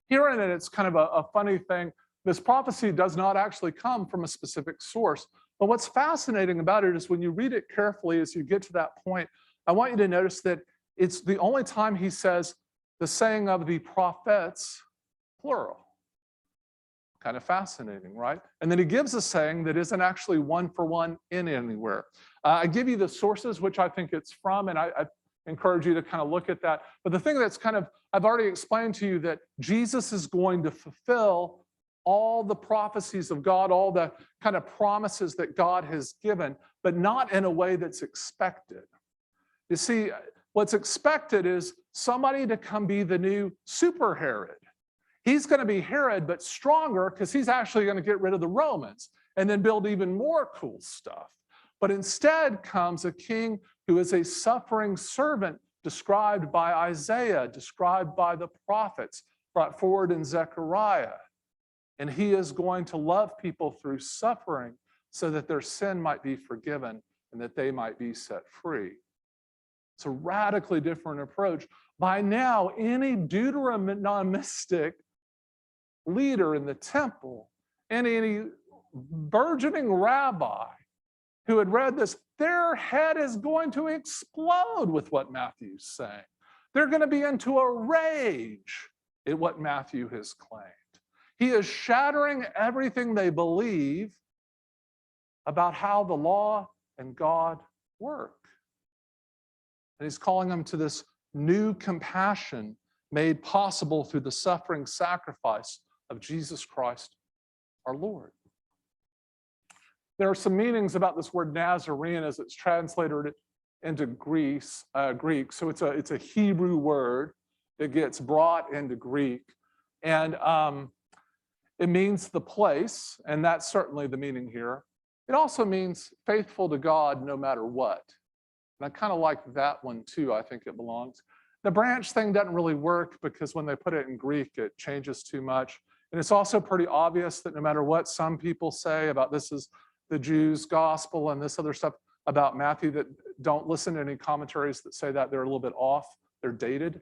Here in it, it's kind of a funny thing. This prophecy does not actually come from a specific source. But what's fascinating about it is when you read it carefully as you get to that point, I want you to notice that it's the only time he says the saying of the prophets, plural. Kind of fascinating, right? And then he gives a saying that isn't actually one for one in anywhere. I give you the sources which I think it's from, and I encourage you to kind of look at that. But the thing that's kind of, I've already explained to you that Jesus is going to fulfill all the prophecies of God, all the kind of promises that God has given, but not in a way that's expected. You see, what's expected is somebody to come be the new super Herod. He's going to be Herod, but stronger, because he's actually going to get rid of the Romans and then build even more cool stuff. But instead comes a king who is a suffering servant, described by Isaiah, described by the prophets, brought forward in Zechariah. And he is going to love people through suffering so that their sin might be forgiven and that they might be set free. It's a radically different approach. By now, any Deuteronomistic leader in the temple, any burgeoning rabbi who had read this, their head is going to explode with what Matthew's saying. They're going to be into a rage at what Matthew has claimed. He is shattering everything they believe about how the law and God work. And he's calling them to this new compassion made possible through the suffering sacrifice of Jesus Christ, our Lord. There are some meanings about this word Nazarene as it's translated into Greek. So it's a Hebrew word that gets brought into Greek. And it means the place, and that's certainly the meaning here. It also means faithful to God no matter what. And I kind of like that one too. I think it belongs. The branch thing doesn't really work because when they put it in Greek, it changes too much. And it's also pretty obvious that no matter what some people say about this is the Jews' gospel and this other stuff about Matthew, that don't listen to any commentaries that say that they're a little bit off, they're dated.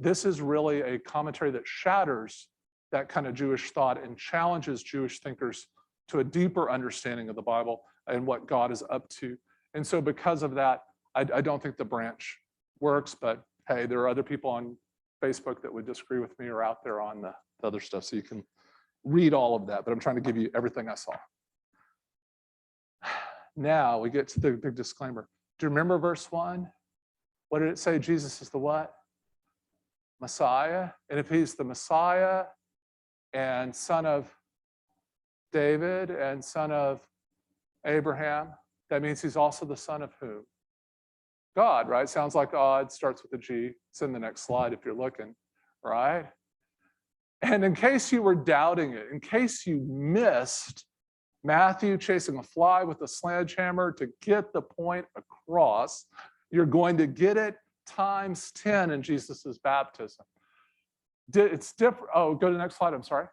This is really a commentary that shatters that kind of Jewish thought and challenges Jewish thinkers to a deeper understanding of the Bible and what God is up to. And so because of that, I don't think the branch works, but hey, there are other people on Facebook that would disagree with me or out there on the other stuff, so you can read all of that, but I'm trying to give you everything I saw. Now we get to the big disclaimer. Do you remember verse 1? What did it say? Jesus is the what? Messiah. And if he's the Messiah and son of David and son of Abraham, that means he's also the son of who? God, right? Sounds like God, starts with a G. It's in the next slide if you're looking, right? And in case you were doubting it, in case you missed Matthew chasing a fly with a sledgehammer to get the point across, you're going to get it times 10 in Jesus's baptism. It's different. Oh, go to the next slide. I'm sorry.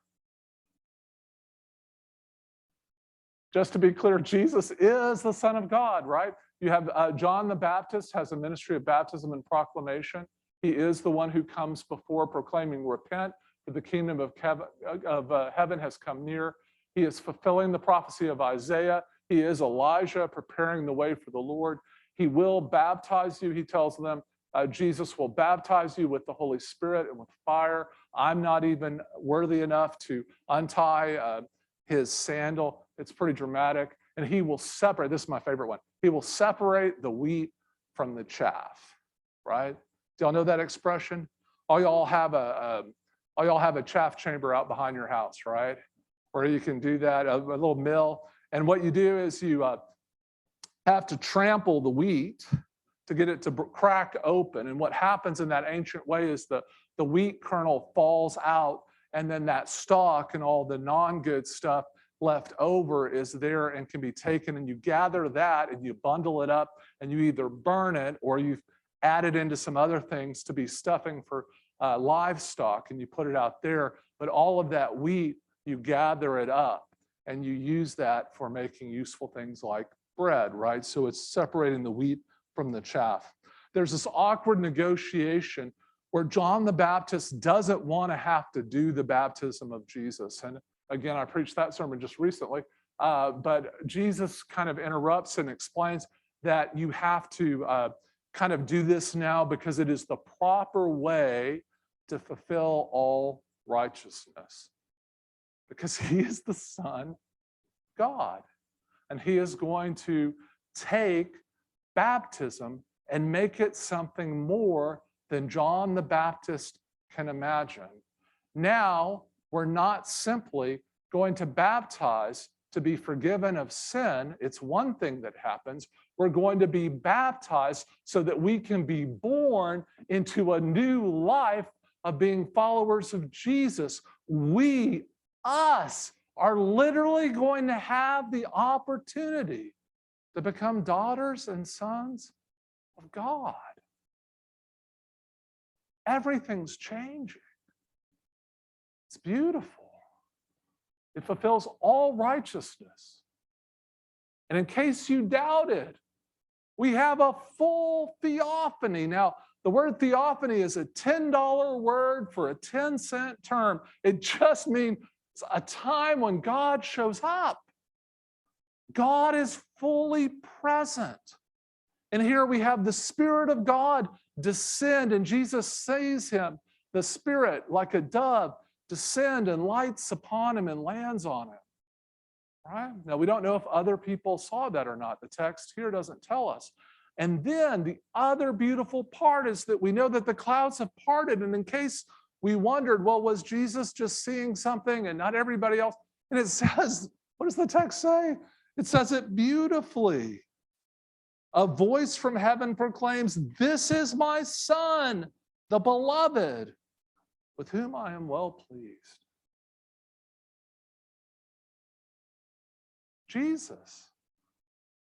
Just to be clear, Jesus is the Son of God, right? You have John the Baptist has a ministry of baptism and proclamation. He is the one who comes before proclaiming, repent, for the kingdom of heaven has come near. He is fulfilling the prophecy of Isaiah. He is Elijah preparing the way for the Lord. He will baptize you. He tells them, Jesus will baptize you with the Holy Spirit and with fire. I'm not even worthy enough to untie his sandal. It's pretty dramatic. And he will separate, this is my favorite one, he will separate the wheat from the chaff, right? Do y'all know that expression? All y'all have a chaff chamber out behind your house, right? Where you can do that, a little mill. And what you do is you have to trample the wheat to get it to crack open. And what happens in that ancient way is the wheat kernel falls out, and then that stalk and all the non-good stuff left over is there and can be taken, and you gather that and you bundle it up and you either burn it or you've added into some other things to be stuffing for livestock, and you put it out there. But all of that wheat, you gather it up and you use that for making useful things like bread, right? So it's separating the wheat from the chaff. There's this awkward negotiation where John the Baptist doesn't want to have to do the baptism of Jesus. And again, I preached that sermon just recently, but Jesus kind of interrupts and explains that you have to kind of do this now because it is the proper way to fulfill all righteousness. Because he is the Son of God. And he is going to take baptism and make it something more than John the Baptist can imagine. Now, we're not simply going to baptize to be forgiven of sin, it's one thing that happens. We're going to be baptized so that we can be born into a new life of being followers of Jesus. Us, are literally going to have the opportunity to become daughters and sons of God. Everything's changing. It's beautiful. It fulfills all righteousness. And in case you doubted, we have a full theophany. Now, the word theophany is a $10 word for a 10-cent term. It just means a time when God shows up. God is fully present. And here we have the Spirit of God descend, and Jesus sees him, the Spirit, like a dove, descend and lights upon him and lands on him. Right? Now, we don't know if other people saw that or not. The text here doesn't tell us. And then the other beautiful part is that we know that the clouds have parted. And in case we wondered, well, was Jesus just seeing something and not everybody else? And it says, what does the text say? It says it beautifully. A voice from heaven proclaims, "This is my Son, the beloved, with whom I am well pleased." Jesus.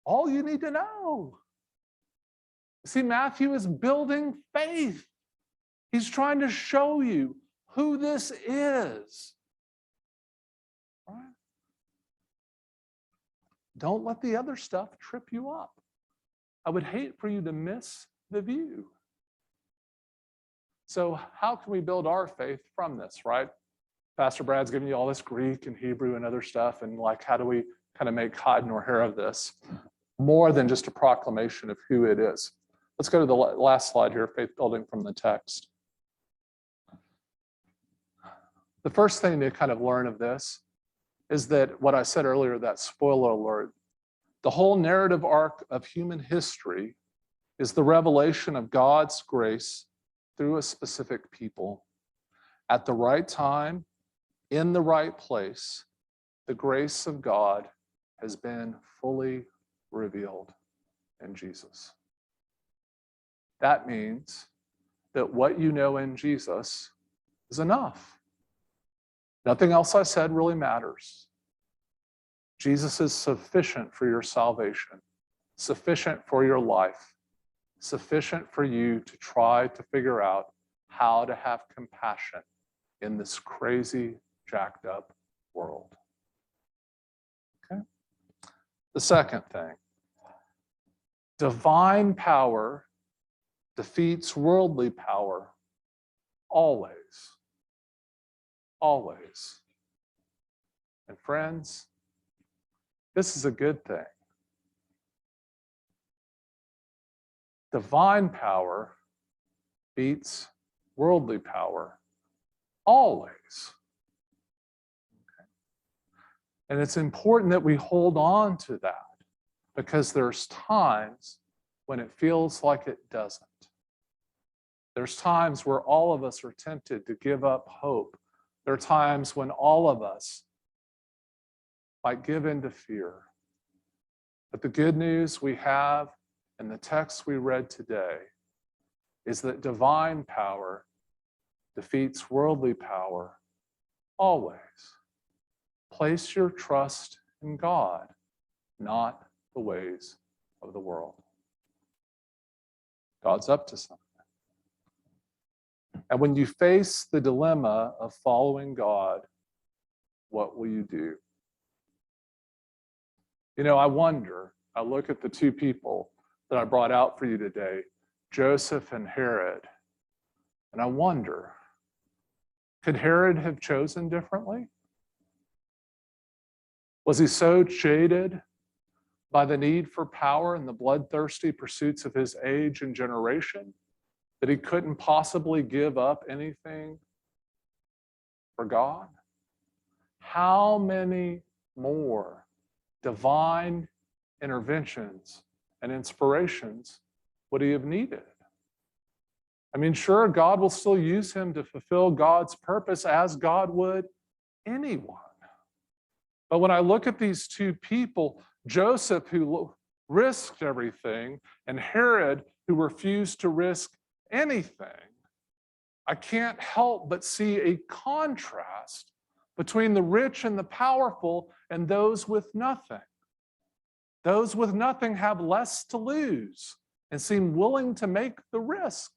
All you need to know. See, Matthew is building faith. He's trying to show you who this is. Right? Don't let the other stuff trip you up. I would hate for you to miss the view. So how can we build our faith from this, right? Pastor Brad's giving you all this Greek and Hebrew and other stuff, and like, how do we kind of make hide nor hair of this? More than just a proclamation of who it is. Let's go to the last slide here, faith building from the text. The first thing to kind of learn of this is that what I said earlier, that spoiler alert, the whole narrative arc of human history is the revelation of God's grace through a specific people. At the right time, in the right place, the grace of God has been fully revealed in Jesus. That means that what you know in Jesus is enough. Nothing else I said really matters. Jesus is sufficient for your salvation, sufficient for your life, sufficient for you to try to figure out how to have compassion in this crazy, jacked up world. Okay? The second thing, divine power defeats worldly power always. Always. And friends, this is a good thing. Divine power beats worldly power always. Okay. And it's important that we hold on to that, because there's times when it feels like it doesn't. There's times where all of us are tempted to give up hope. There are times when all of us might give in to fear. But the good news we have in the text we read today is that divine power defeats worldly power always. Place your trust in God, not the ways of the world. God's up to something. And when you face the dilemma of following God, what will you do? You know, I wonder, I look at the two people that I brought out for you today, Joseph and Herod, and I wonder, could Herod have chosen differently? Was he so jaded by the need for power and the bloodthirsty pursuits of his age and generation that he couldn't possibly give up anything for God? How many more divine interventions and inspirations would he have needed? I mean, sure, God will still use him to fulfill God's purpose as God would anyone. But when I look at these two people, Joseph, who risked everything, and Herod, who refused to risk anything, I can't help but see a contrast between the rich and the powerful and those with nothing. Those with nothing have less to lose and seem willing to make the risk.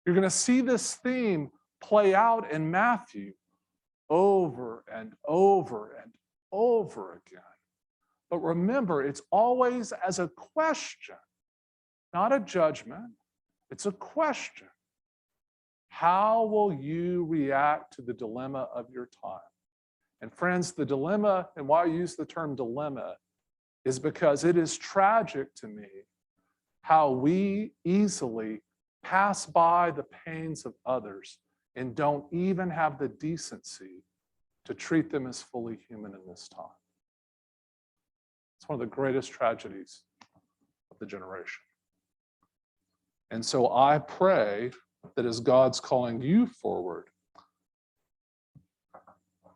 You're going to see this theme play out in Matthew over and over and over again. But remember, it's always as a question, not a judgment. It's a question. How will you react to the dilemma of your time? And friends, the dilemma, and why I use the term dilemma, is because it is tragic to me how we easily pass by the pains of others and don't even have the decency to treat them as fully human in this time. It's one of the greatest tragedies of the generation. And so I pray that as God's calling you forward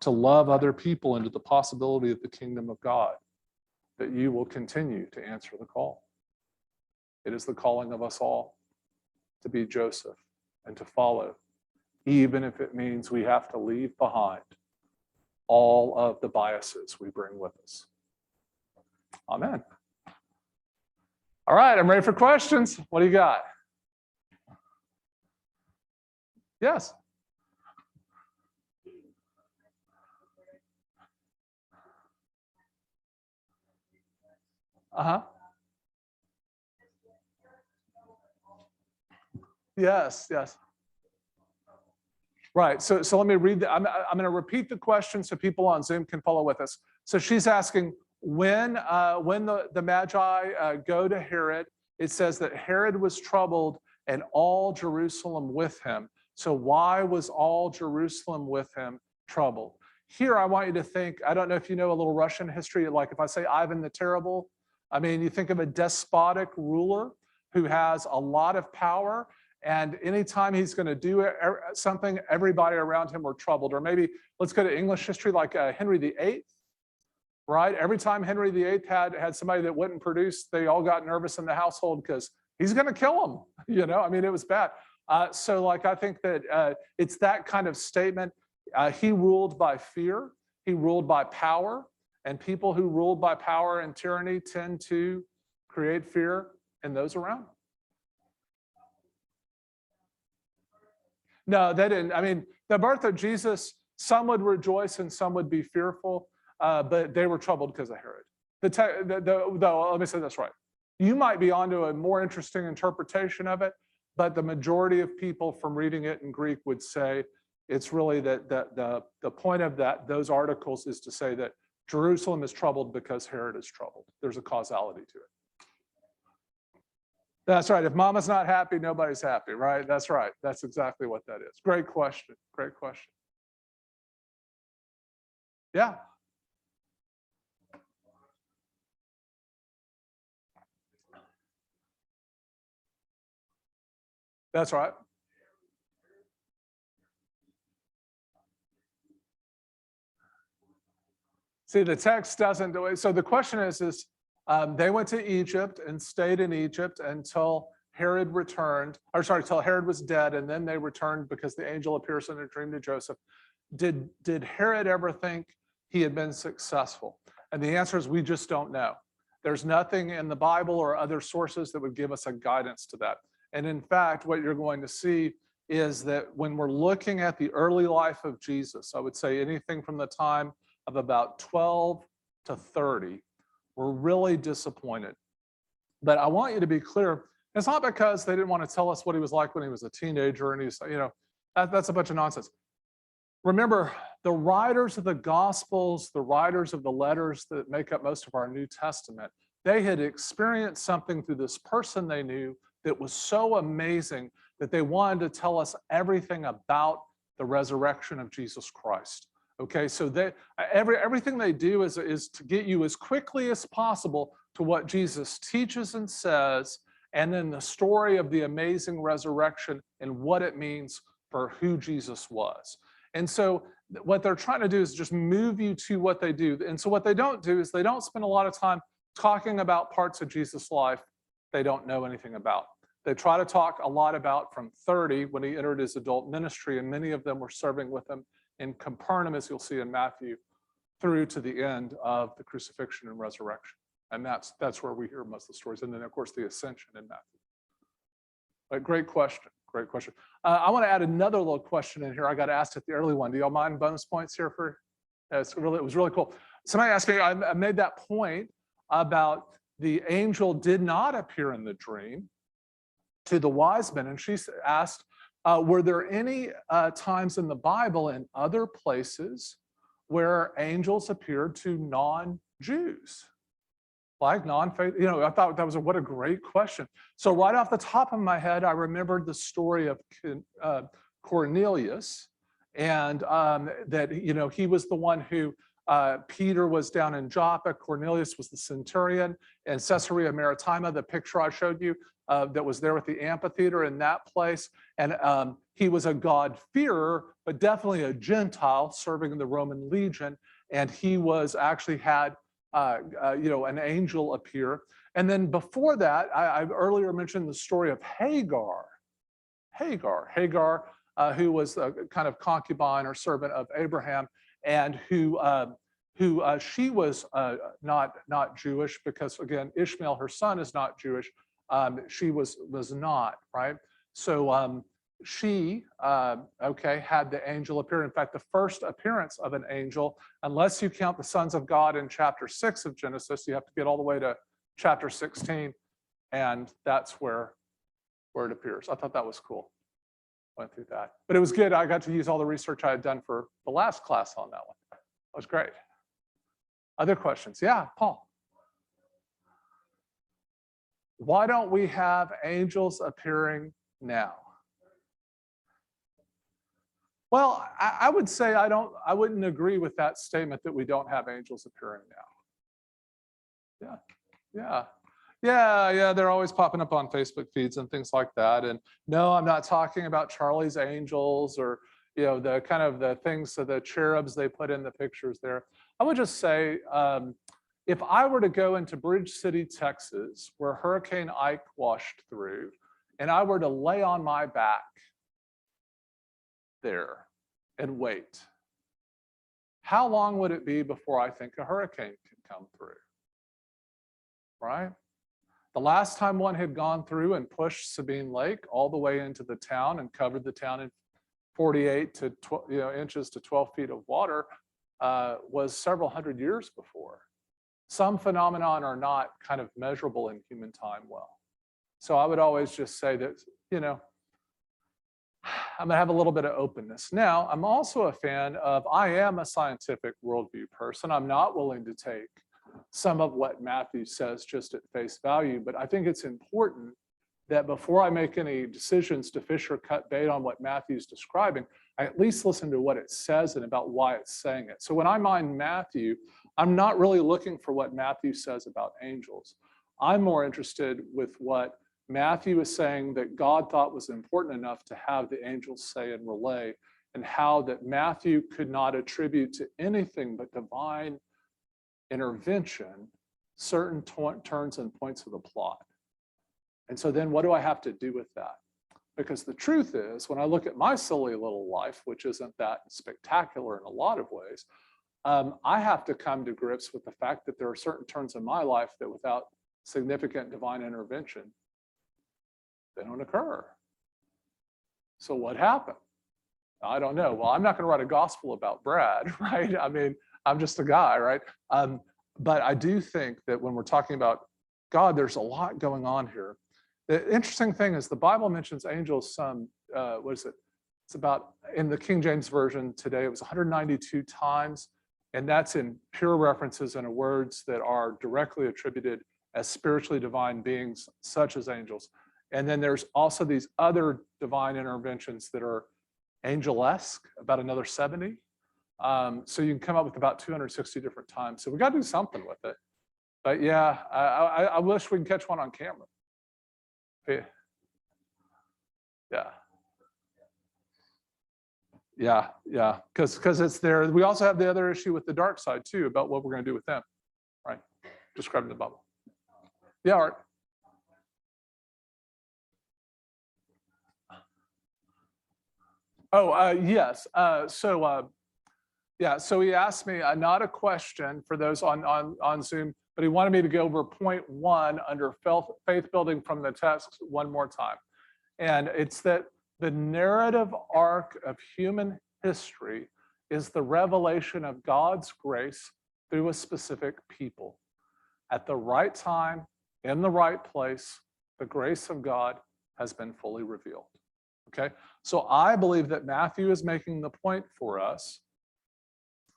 to love other people into the possibility of the kingdom of God, that you will continue to answer the call. It is the calling of us all to be Joseph and to follow, even if it means we have to leave behind all of the biases we bring with us. Amen. All right, I'm ready for questions. What do you got? Yes. Uh-huh. Yes, yes. Right, so let me read I'm going to repeat the question so people on Zoom can follow with us. So she's asking, when the Magi go to Herod, it says that Herod was troubled and all Jerusalem with him. So why was all Jerusalem with him troubled? Here, I want you to think, I don't know if you know a little Russian history, like if I say Ivan the Terrible, I mean, you think of a despotic ruler who has a lot of power, and anytime he's going to do something, everybody around him were troubled. Or maybe let's go to English history, like Henry VIII, right? Every time Henry VIII had somebody that wouldn't produce, they all got nervous in the household because he's going to kill them. You know, I mean, it was bad. So like, I think that it's that kind of statement. He ruled by fear. He ruled by power. And people who ruled by power and tyranny tend to create fear in those around them. No, they didn't. I mean, the birth of Jesus, some would rejoice and some would be fearful, but they were troubled because of Herod. Let me say this right. You might be onto a more interesting interpretation of it, but the majority of people from reading it in Greek would say it's really that the point of those articles is to say that Jerusalem is troubled because Herod is troubled. There's a causality to it. That's right. If mama's not happy, nobody's happy, right? That's right. That's exactly what that is. Great question. Great question. Yeah. That's right. See, the text doesn't do it. So the question is they went to Egypt and stayed in Egypt until Herod returned, till Herod was dead, and then they returned because the angel appears in a dream to Joseph. Did Herod ever think he had been successful? And the answer is we just don't know. There's nothing in the Bible or other sources that would give us a guidance to that. And in fact, what you're going to see is that when we're looking at the early life of Jesus, I would say anything from the time of about 12 to 30, we're really disappointed. But I want you to be clear, it's not because they didn't want to tell us what he was like when he was a teenager and he's, you know, that's a bunch of nonsense. Remember, the writers of the Gospels, the writers of the letters that make up most of our New Testament, they had experienced something through this person they knew that was so amazing that they wanted to tell us everything about the resurrection of Jesus Christ. Okay, so everything they do is to get you as quickly as possible to what Jesus teaches and says, and then the story of the amazing resurrection and what it means for who Jesus was. And so what they're trying to do is just move you to what they do. And so what they don't do is they don't spend a lot of time talking about parts of Jesus' life they don't know anything about. They try to talk a lot about from 30 when he entered his adult ministry, and many of them were serving with him in Capernaum, as you'll see in Matthew, through to the end of the crucifixion and resurrection. And that's where we hear most of the stories. And then, of course, the ascension in Matthew. But great question. Great question. I want to add another little question in here. I got asked at the early one. Do y'all mind bonus points here for? It was really cool. Somebody asked me, I made that point about the angel did not appear in the dream to the wise men. And she asked, were there any times in the Bible and other places where angels appeared to non-Jews? Like non-faith, I thought that was what a great question. So right off the top of my head, I remembered the story of Cornelius, and that he was the one who Peter was down in Joppa. Cornelius was the centurion, and Caesarea Maritima, the picture I showed you that was there with the amphitheater in that place, and he was a God-fearer, but definitely a Gentile serving in the Roman legion, and he was actually had an angel appear. And then before that, I earlier mentioned the story of Hagar, who was a kind of concubine or servant of Abraham, and who she was not Jewish, because again, Ishmael, her son, is not Jewish. She was not, right? So she had the angel appear. In fact, the first appearance of an angel, unless you count the sons of God in chapter 6 of Genesis, you have to get all the way to chapter 16, and that's where it appears. I thought that was cool. Went through that, but it was good. I got to use all the research I had done for the last class on that one. That was great. Other questions? Yeah, Paul. Why don't we have angels appearing now? Well, I would say I wouldn't agree with that statement that we don't have angels appearing now. Yeah, they're always popping up on Facebook feeds and things like that. And no, I'm not talking about Charlie's Angels or the kind of the things, so the cherubs they put in the pictures there. I would just say, if I were to go into Bridge City, Texas, where Hurricane Ike washed through, and I were to lay on my back there and wait, how long would it be before I think a hurricane could come through? Right? The last time one had gone through and pushed Sabine Lake all the way into the town and covered the town in 48 to 12, inches to 12 feet of water was several hundred years before. Some phenomenon are not kind of measurable in human time well. So I would always just say that, I'm gonna have a little bit of openness. Now, I'm also a fan of, I am a scientific worldview person. I'm not willing to take some of what Matthew says just at face value, but I think it's important that before I make any decisions to fish or cut bait on what Matthew's describing, I at least listen to what it says and about why it's saying it. So when I mind Matthew, I'm not really looking for what Matthew says about angels. I'm more interested with what Matthew is saying that God thought was important enough to have the angels say and relay, and how that Matthew could not attribute to anything but divine intervention certain turns and points of the plot. And so then what do I have to do with that? Because the truth is, when I look at my silly little life, which isn't that spectacular in a lot of ways, I have to come to grips with the fact that there are certain turns in my life that without significant divine intervention, they don't occur. So what happened? I don't know. Well, I'm not going to write a gospel about Brad, right? I mean, I'm just a guy, right? But I do think that when we're talking about God, there's a lot going on here. The interesting thing is the Bible mentions angels some, what is it? It's about, in the King James Version today, it was 192 times, and that's in pure references and words that are directly attributed as spiritually divine beings, such as angels. And then there's also these other divine interventions that are angelesque, about another 70. So you can come up with about 260 different times. So we got to do something with it. But yeah, I wish we could catch one on camera. Yeah. Yeah, yeah, because it's there. We also have the other issue with the dark side too, about what we're going to do with them, right? Described in the Bible. Yeah, Art. Oh, yes. Yeah, so he asked me not a question for those on Zoom, but he wanted me to go over point 1 under faith building from the text one more time. And it's that the narrative arc of human history is the revelation of God's grace through a specific people. At the right time, in the right place, the grace of God has been fully revealed. Okay, so I believe that Matthew is making the point for us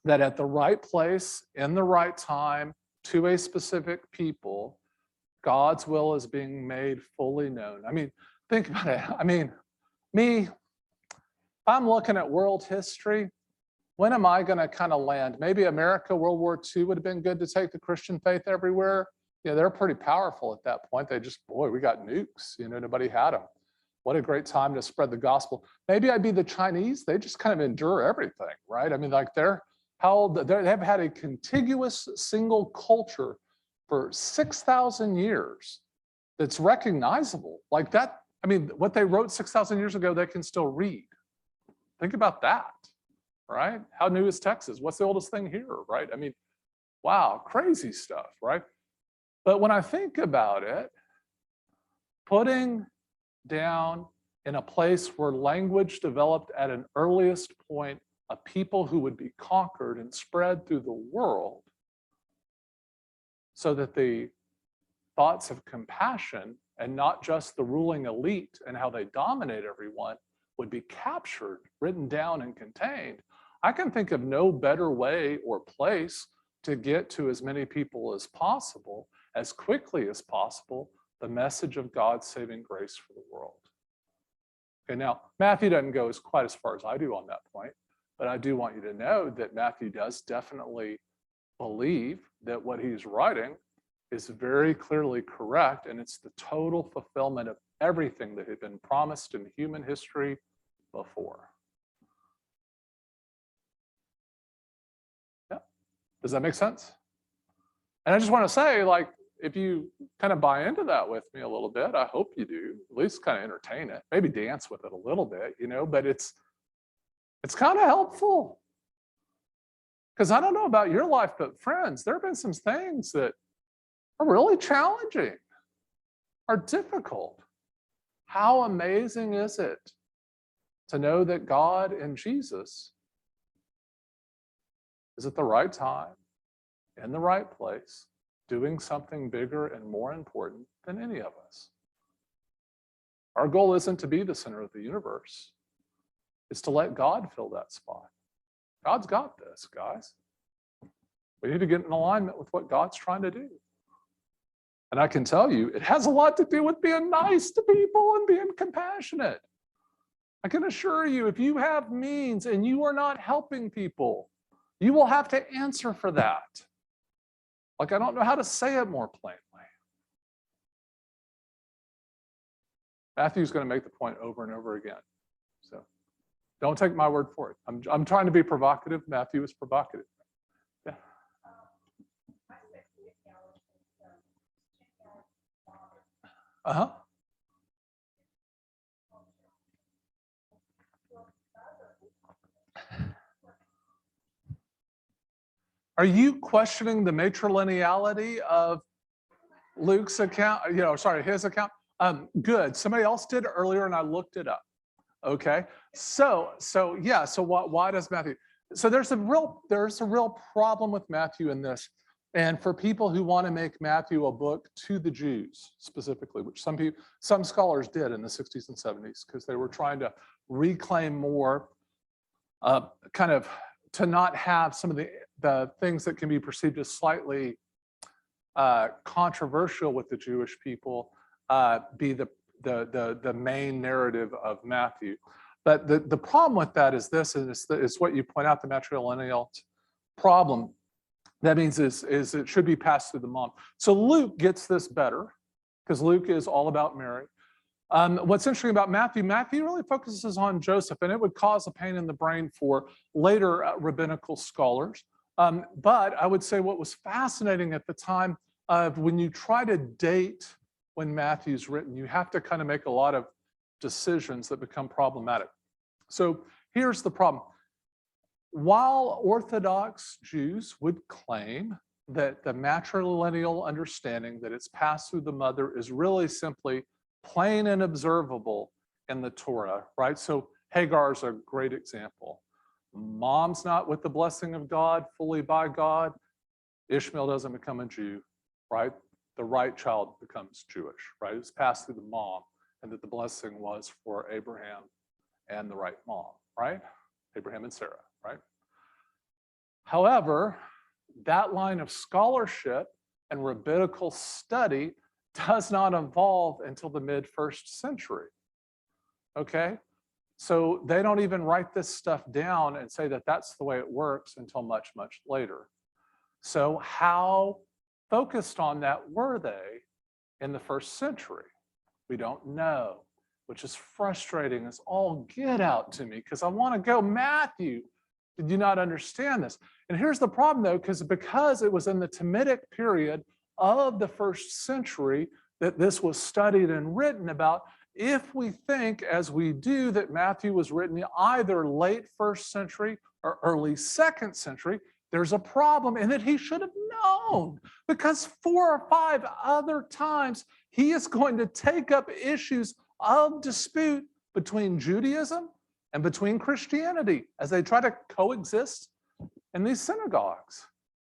that at the right place, in the right time, to a specific people, God's will is being made fully known. I mean, think about it. I mean, if I'm looking at world history, when am I going to kind of land? Maybe America, World War II would have been good to take the Christian faith everywhere. Yeah, they're pretty powerful at that point. They just, boy, we got nukes. Nobody had them. What a great time to spread the gospel. Maybe I'd be the Chinese. They just kind of endure everything, right? I mean, like they've had a contiguous single culture for 6,000 years that's recognizable. Like that, I mean, what they wrote 6,000 years ago, they can still read. Think about that, right? How new is Texas? What's the oldest thing here, right? I mean, wow, crazy stuff, right? But when I think about it, putting down in a place where language developed at an earliest point, a people who would be conquered and spread through the world so that the thoughts of compassion and not just the ruling elite and how they dominate everyone would be captured, written down, and contained. I can think of no better way or place to get to as many people as possible, as quickly as possible, the message of God's saving grace for the world. Okay, now, Matthew doesn't go quite as far as I do on that point, but I do want you to know that Matthew does definitely believe that what he's writing is very clearly correct, and it's the total fulfillment of everything that had been promised in human history before. Yeah, does that make sense? And I just want to say, like, if you kind of buy into that with me a little bit, I hope you do, at least kind of entertain it, maybe dance with it a little bit, but it's kind of helpful. Because I don't know about your life, but friends, there have been some things that are really challenging, are difficult. How amazing is it to know that God and Jesus is at the right time, in the right place, doing something bigger and more important than any of us. Our goal isn't to be the center of the universe. It's to let God fill that spot. God's got this, guys. We need to get in alignment with what God's trying to do. And I can tell you, it has a lot to do with being nice to people and being compassionate. I can assure you, if you have means and you are not helping people, you will have to answer for that. Like, I don't know how to say it more plainly. Matthew's going to make the point over and over again. So don't take my word for it. I'm trying to be provocative. Matthew is provocative. Yeah. Uh-huh. Are you questioning the matrilineality of Luke's account? His account? Good. Somebody else did earlier, and I looked it up. Okay. So why does Matthew? So there's a real problem with Matthew in this, and for people who want to make Matthew a book to the Jews specifically, which some scholars did in the 60s and 70s, because they were trying to reclaim more, kind of to not have some of the things that can be perceived as slightly controversial with the Jewish people be the main narrative of Matthew. But the problem with that is this, and it's what you point out, the matrilineal problem. That means is it should be passed through the mom. So Luke gets this better, because Luke is all about Mary. What's interesting about Matthew, Matthew really focuses on Joseph, and it would cause a pain in the brain for later rabbinical scholars. But I would say what was fascinating at the time of when you try to date when Matthew's written, you have to kind of make a lot of decisions that become problematic. So here's the problem. While Orthodox Jews would claim that the matrilineal understanding that it's passed through the mother is really simply plain and observable in the Torah, right? So Hagar is a great example. Mom's not with the blessing of God, fully by God. Ishmael doesn't become a Jew, right? The right child becomes Jewish, right? It's passed through the mom, and that the blessing was for Abraham and the right mom, right? Abraham and Sarah, right? However, that line of scholarship and rabbinical study does not evolve until the mid-first century, okay? So they don't even write this stuff down and say that that's the way it works until much, much later. So how focused on that were they in the first century? We don't know, which is frustrating as all get out to me because I want to go, Matthew, did you not understand this? And here's the problem though, because it was in the Tamidic period of the first century that this was studied and written about, if we think as we do that Matthew was written either late first century or early second century, there's a problem in that he should have known, because 4 or 5 other times he is going to take up issues of dispute between Judaism and between Christianity as they try to coexist in these synagogues.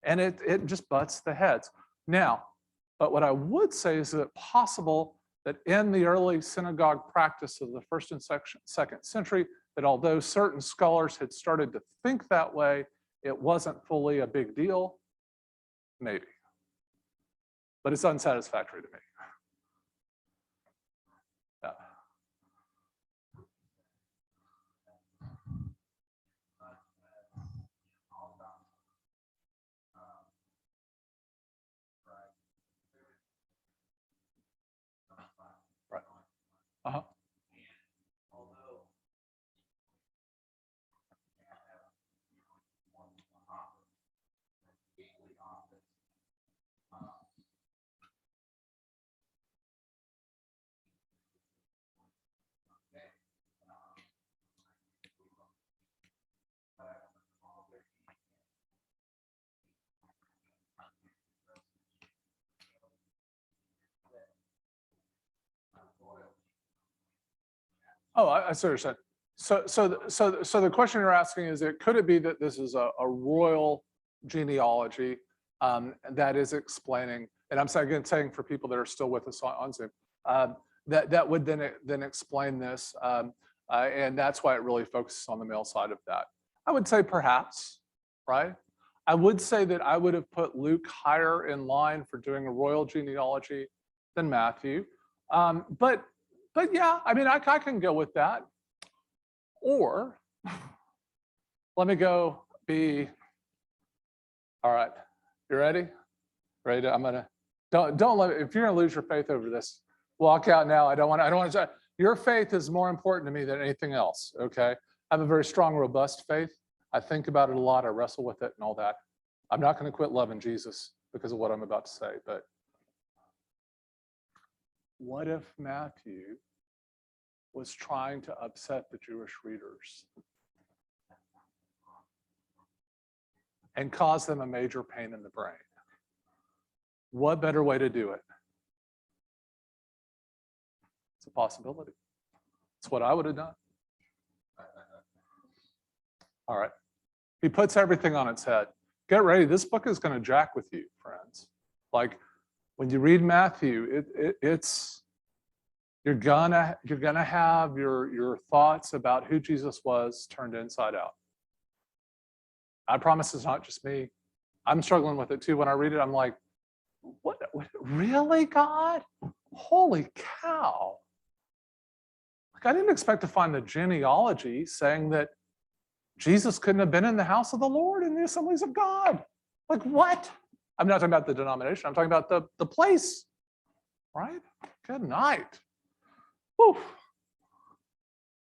And it just butts the heads. Now, but what I would say is that possible that in the early synagogue practice of the first and second century, that although certain scholars had started to think that way, it wasn't fully a big deal, maybe. But it's unsatisfactory to me. Yeah. Right. Uh-huh. Oh, I see what you're saying. So the question you're asking is, could it be that this is a royal genealogy that is explaining, and I'm saying for people that are still with us on Zoom, that would then explain this, and that's why it really focuses on the male side of that. I would say perhaps, right? I would say that I would have put Luke higher in line for doing a royal genealogy than Matthew, but yeah, I mean, I can go with that. Or let me go be, all right, you ready? Ready to, I'm gonna, don't let, if you're gonna lose your faith over this, walk out now. I don't want to, your faith is more important to me than anything else, okay? I have a very strong, robust faith. I think about it a lot, I wrestle with it and all that. I'm not gonna quit loving Jesus because of what I'm about to say, but what if Matthew was trying to upset the Jewish readers and cause them a major pain in the brain? What better way to do it? It's a possibility. It's what I would have done. All right. He puts everything on its head. Get ready. This book is going to jack with you, friends. Like when you read Matthew, it's you're gonna have your thoughts about who Jesus was turned inside out. I promise it's not just me. I'm struggling with it too. When I read it, I'm like, what really, God? Holy cow. Like, I didn't expect to find the genealogy saying that Jesus couldn't have been in the house of the Lord in the assemblies of God. Like, what? I'm not talking about the denomination. I'm talking about the place, right? Good night. Whew.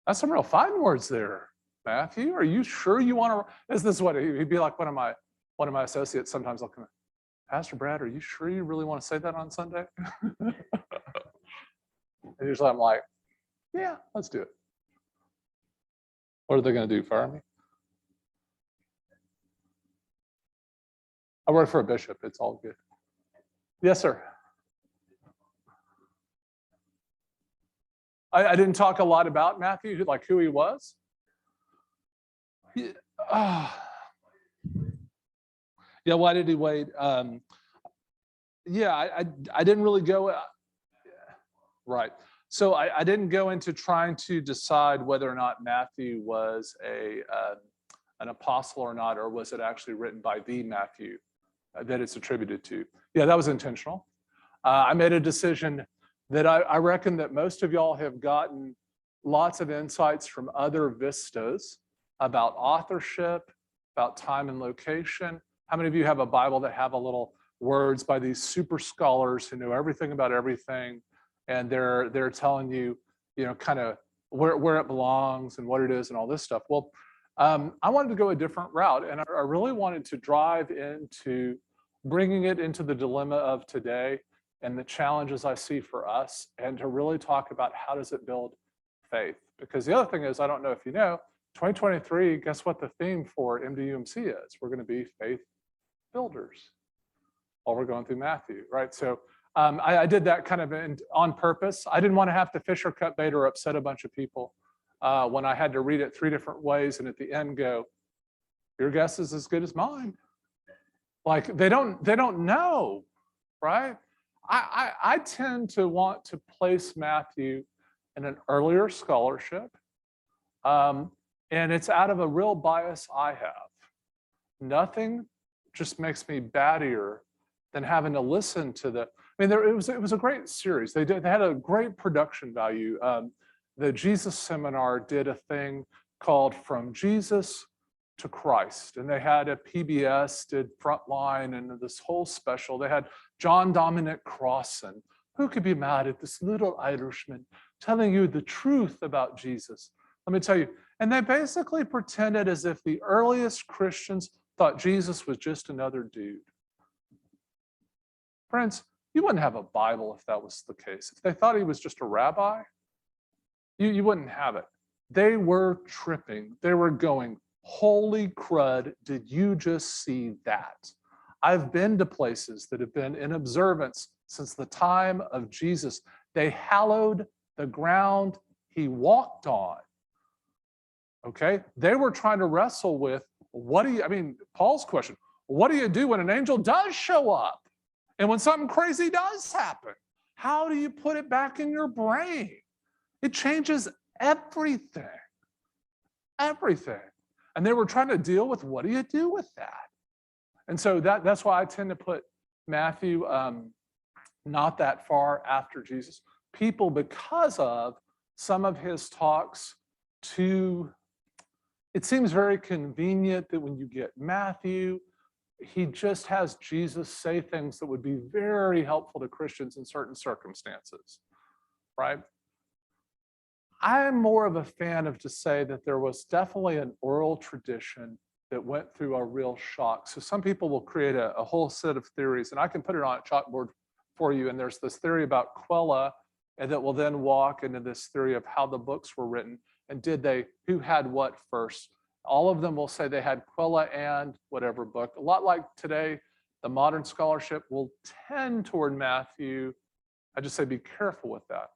That's some real fighting words there, Matthew. Are you sure you want to? Is this what he'd be like? One of my associates sometimes will come in, Pastor Brad, are you sure you really want to say that on Sunday? And usually I'm like, yeah, let's do it. What are they going to do? Fire me? I work for a bishop. It's all good. Yes, sir. I didn't talk a lot about Matthew, like who he was. Yeah, why did he wait? Yeah, I didn't really go. Right. So I didn't go into trying to decide whether or not Matthew was an apostle or not, or was it actually written by the Matthew that it's attributed to. Yeah, that was intentional. I made a decision that I reckon that most of y'all have gotten lots of insights from other vistas about authorship, about time and location. How many of you have a Bible that have a little words by these super scholars who know everything about everything, and they're telling you, kind of where it belongs and what it is and all this stuff? Well, I wanted to go a different route, and I really wanted to drive into bringing it into the dilemma of today and the challenges I see for us, and to really talk about how does it build faith. Because the other thing is, I don't know if you know, 2023, guess what the theme for MDUMC is? We're going to be faith builders while we're going through Matthew, right? So I did that kind of on purpose. I didn't want to have to fish or cut bait or upset a bunch of people when I had to read it 3 different ways and at the end go, your guess is as good as mine. Like they don't know, right? I tend to want to place Matthew in an earlier scholarship, and it's out of a real bias I have. Nothing just makes me battier than having to listen to it was a great series. They had a great production value. The Jesus Seminar did a thing called From Jesus to Christ, and they had a PBS did Frontline and this whole special. They had John Dominic Crossan. Who could be mad at this little Irishman telling you the truth about Jesus? Let me tell you. And they basically pretended as if the earliest Christians thought Jesus was just another dude. Friends, you wouldn't have a Bible if that was the case. If they thought he was just a rabbi, you wouldn't have it. They were tripping. They were going, holy crud, did you just see that? I've been to places that have been in observance since the time of Jesus. They hallowed the ground he walked on. Okay? They were trying to wrestle with, Paul's question, what do you do when an angel does show up? And when something crazy does happen? How do you put it back in your brain? It changes everything. Everything. And they were trying to deal with, what do you do with that? And so that's why I tend to put Matthew not that far after Jesus. People, because of some of his talks it seems very convenient that when you get Matthew, he just has Jesus say things that would be very helpful to Christians in certain circumstances, right? I'm more of a fan of to say that there was definitely an oral tradition that went through a real shock. So some people will create a whole set of theories, and I can put it on a chalkboard for you. And there's this theory about Quella, and that will then walk into this theory of how the books were written, and who had what first. All of them will say they had Quella and whatever book. A lot like today, the modern scholarship will tend toward Matthew. I just say be careful with that.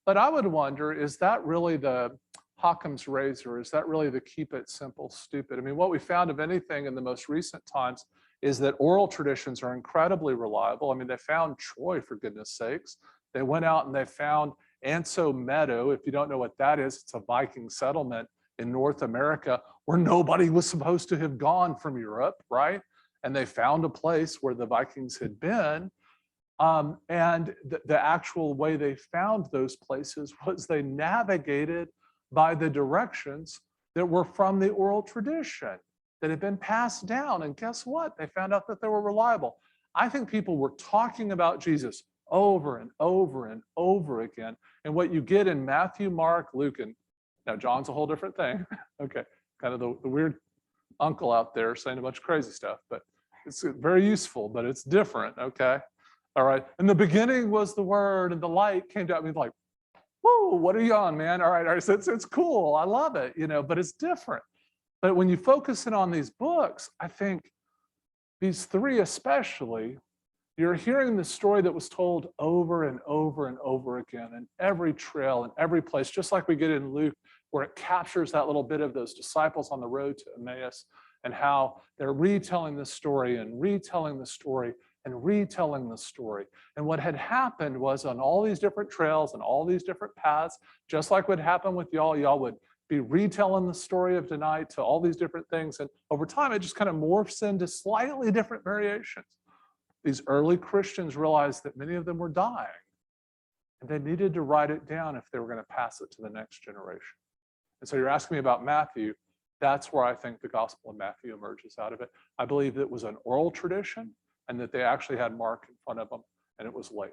But I would wonder, is that really the Occam's razor? Is that really the keep it simple, stupid? I mean, what we found of anything in the most recent times is that oral traditions are incredibly reliable. I mean, they found Troy, for goodness sakes. They went out and they found Anso Meadow. If you don't know what that is, it's a Viking settlement in North America where nobody was supposed to have gone from Europe, right? And they found a place where the Vikings had been. And the actual way they found those places was they navigated by the directions that were from the oral tradition that had been passed down. And guess what? They found out that they were reliable. I think people were talking about Jesus over and over and over again. And what you get in Matthew, Mark, Luke, and now John's a whole different thing. Okay, kind of the weird uncle out there saying a bunch of crazy stuff, but it's very useful, but it's different, okay? All right, in the beginning was the Word, and the light came down. I mean, like, whoa, what are you on, man? All right, so it's cool, I love it, but it's different. But when you focus in on these books, I think these three especially, you're hearing the story that was told over and over and over again in every trail, in every place, just like we get in Luke, where it captures that little bit of those disciples on the road to Emmaus and how they're retelling the story and retelling the story and retelling the story. And what had happened was on all these different trails and all these different paths, just like what happened with y'all would be retelling the story of tonight to all these different things. And over time, it just kind of morphs into slightly different variations. These early Christians realized that many of them were dying, and they needed to write it down if they were going to pass it to the next generation. And so you're asking me about Matthew. That's where I think the Gospel of Matthew emerges out of it. I believe it was an oral tradition and that they actually had Mark in front of them, and it was late.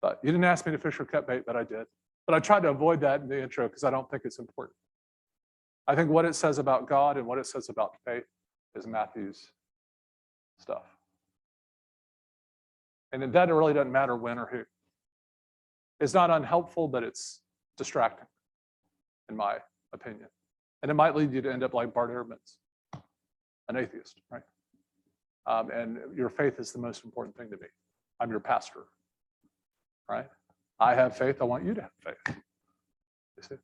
But you didn't ask me to fish or cut bait, but I did. But I tried to avoid that in the intro because I don't think it's important. I think what it says about God and what it says about faith is Matthew's stuff. And that really doesn't matter when or who. It's not unhelpful, but it's distracting, in my opinion. And it might lead you to end up like Bart Ehrman's, an atheist, right? And your faith is the most important thing to me. I'm your pastor, right? I have faith, I want you to have faith. You see?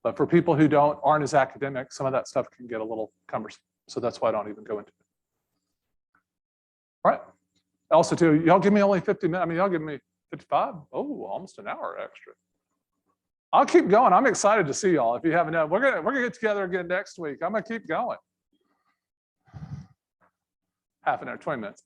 But for people who aren't as academic, some of that stuff can get a little cumbersome. So that's why I don't even go into it. All right. Also, too, y'all give me only 50 minutes. I mean, y'all give me 55. Oh, almost an hour extra. I'll keep going. I'm excited to see y'all. If you haven't, we're gonna get together again next week. I'm gonna keep going. Half an hour, 20 minutes.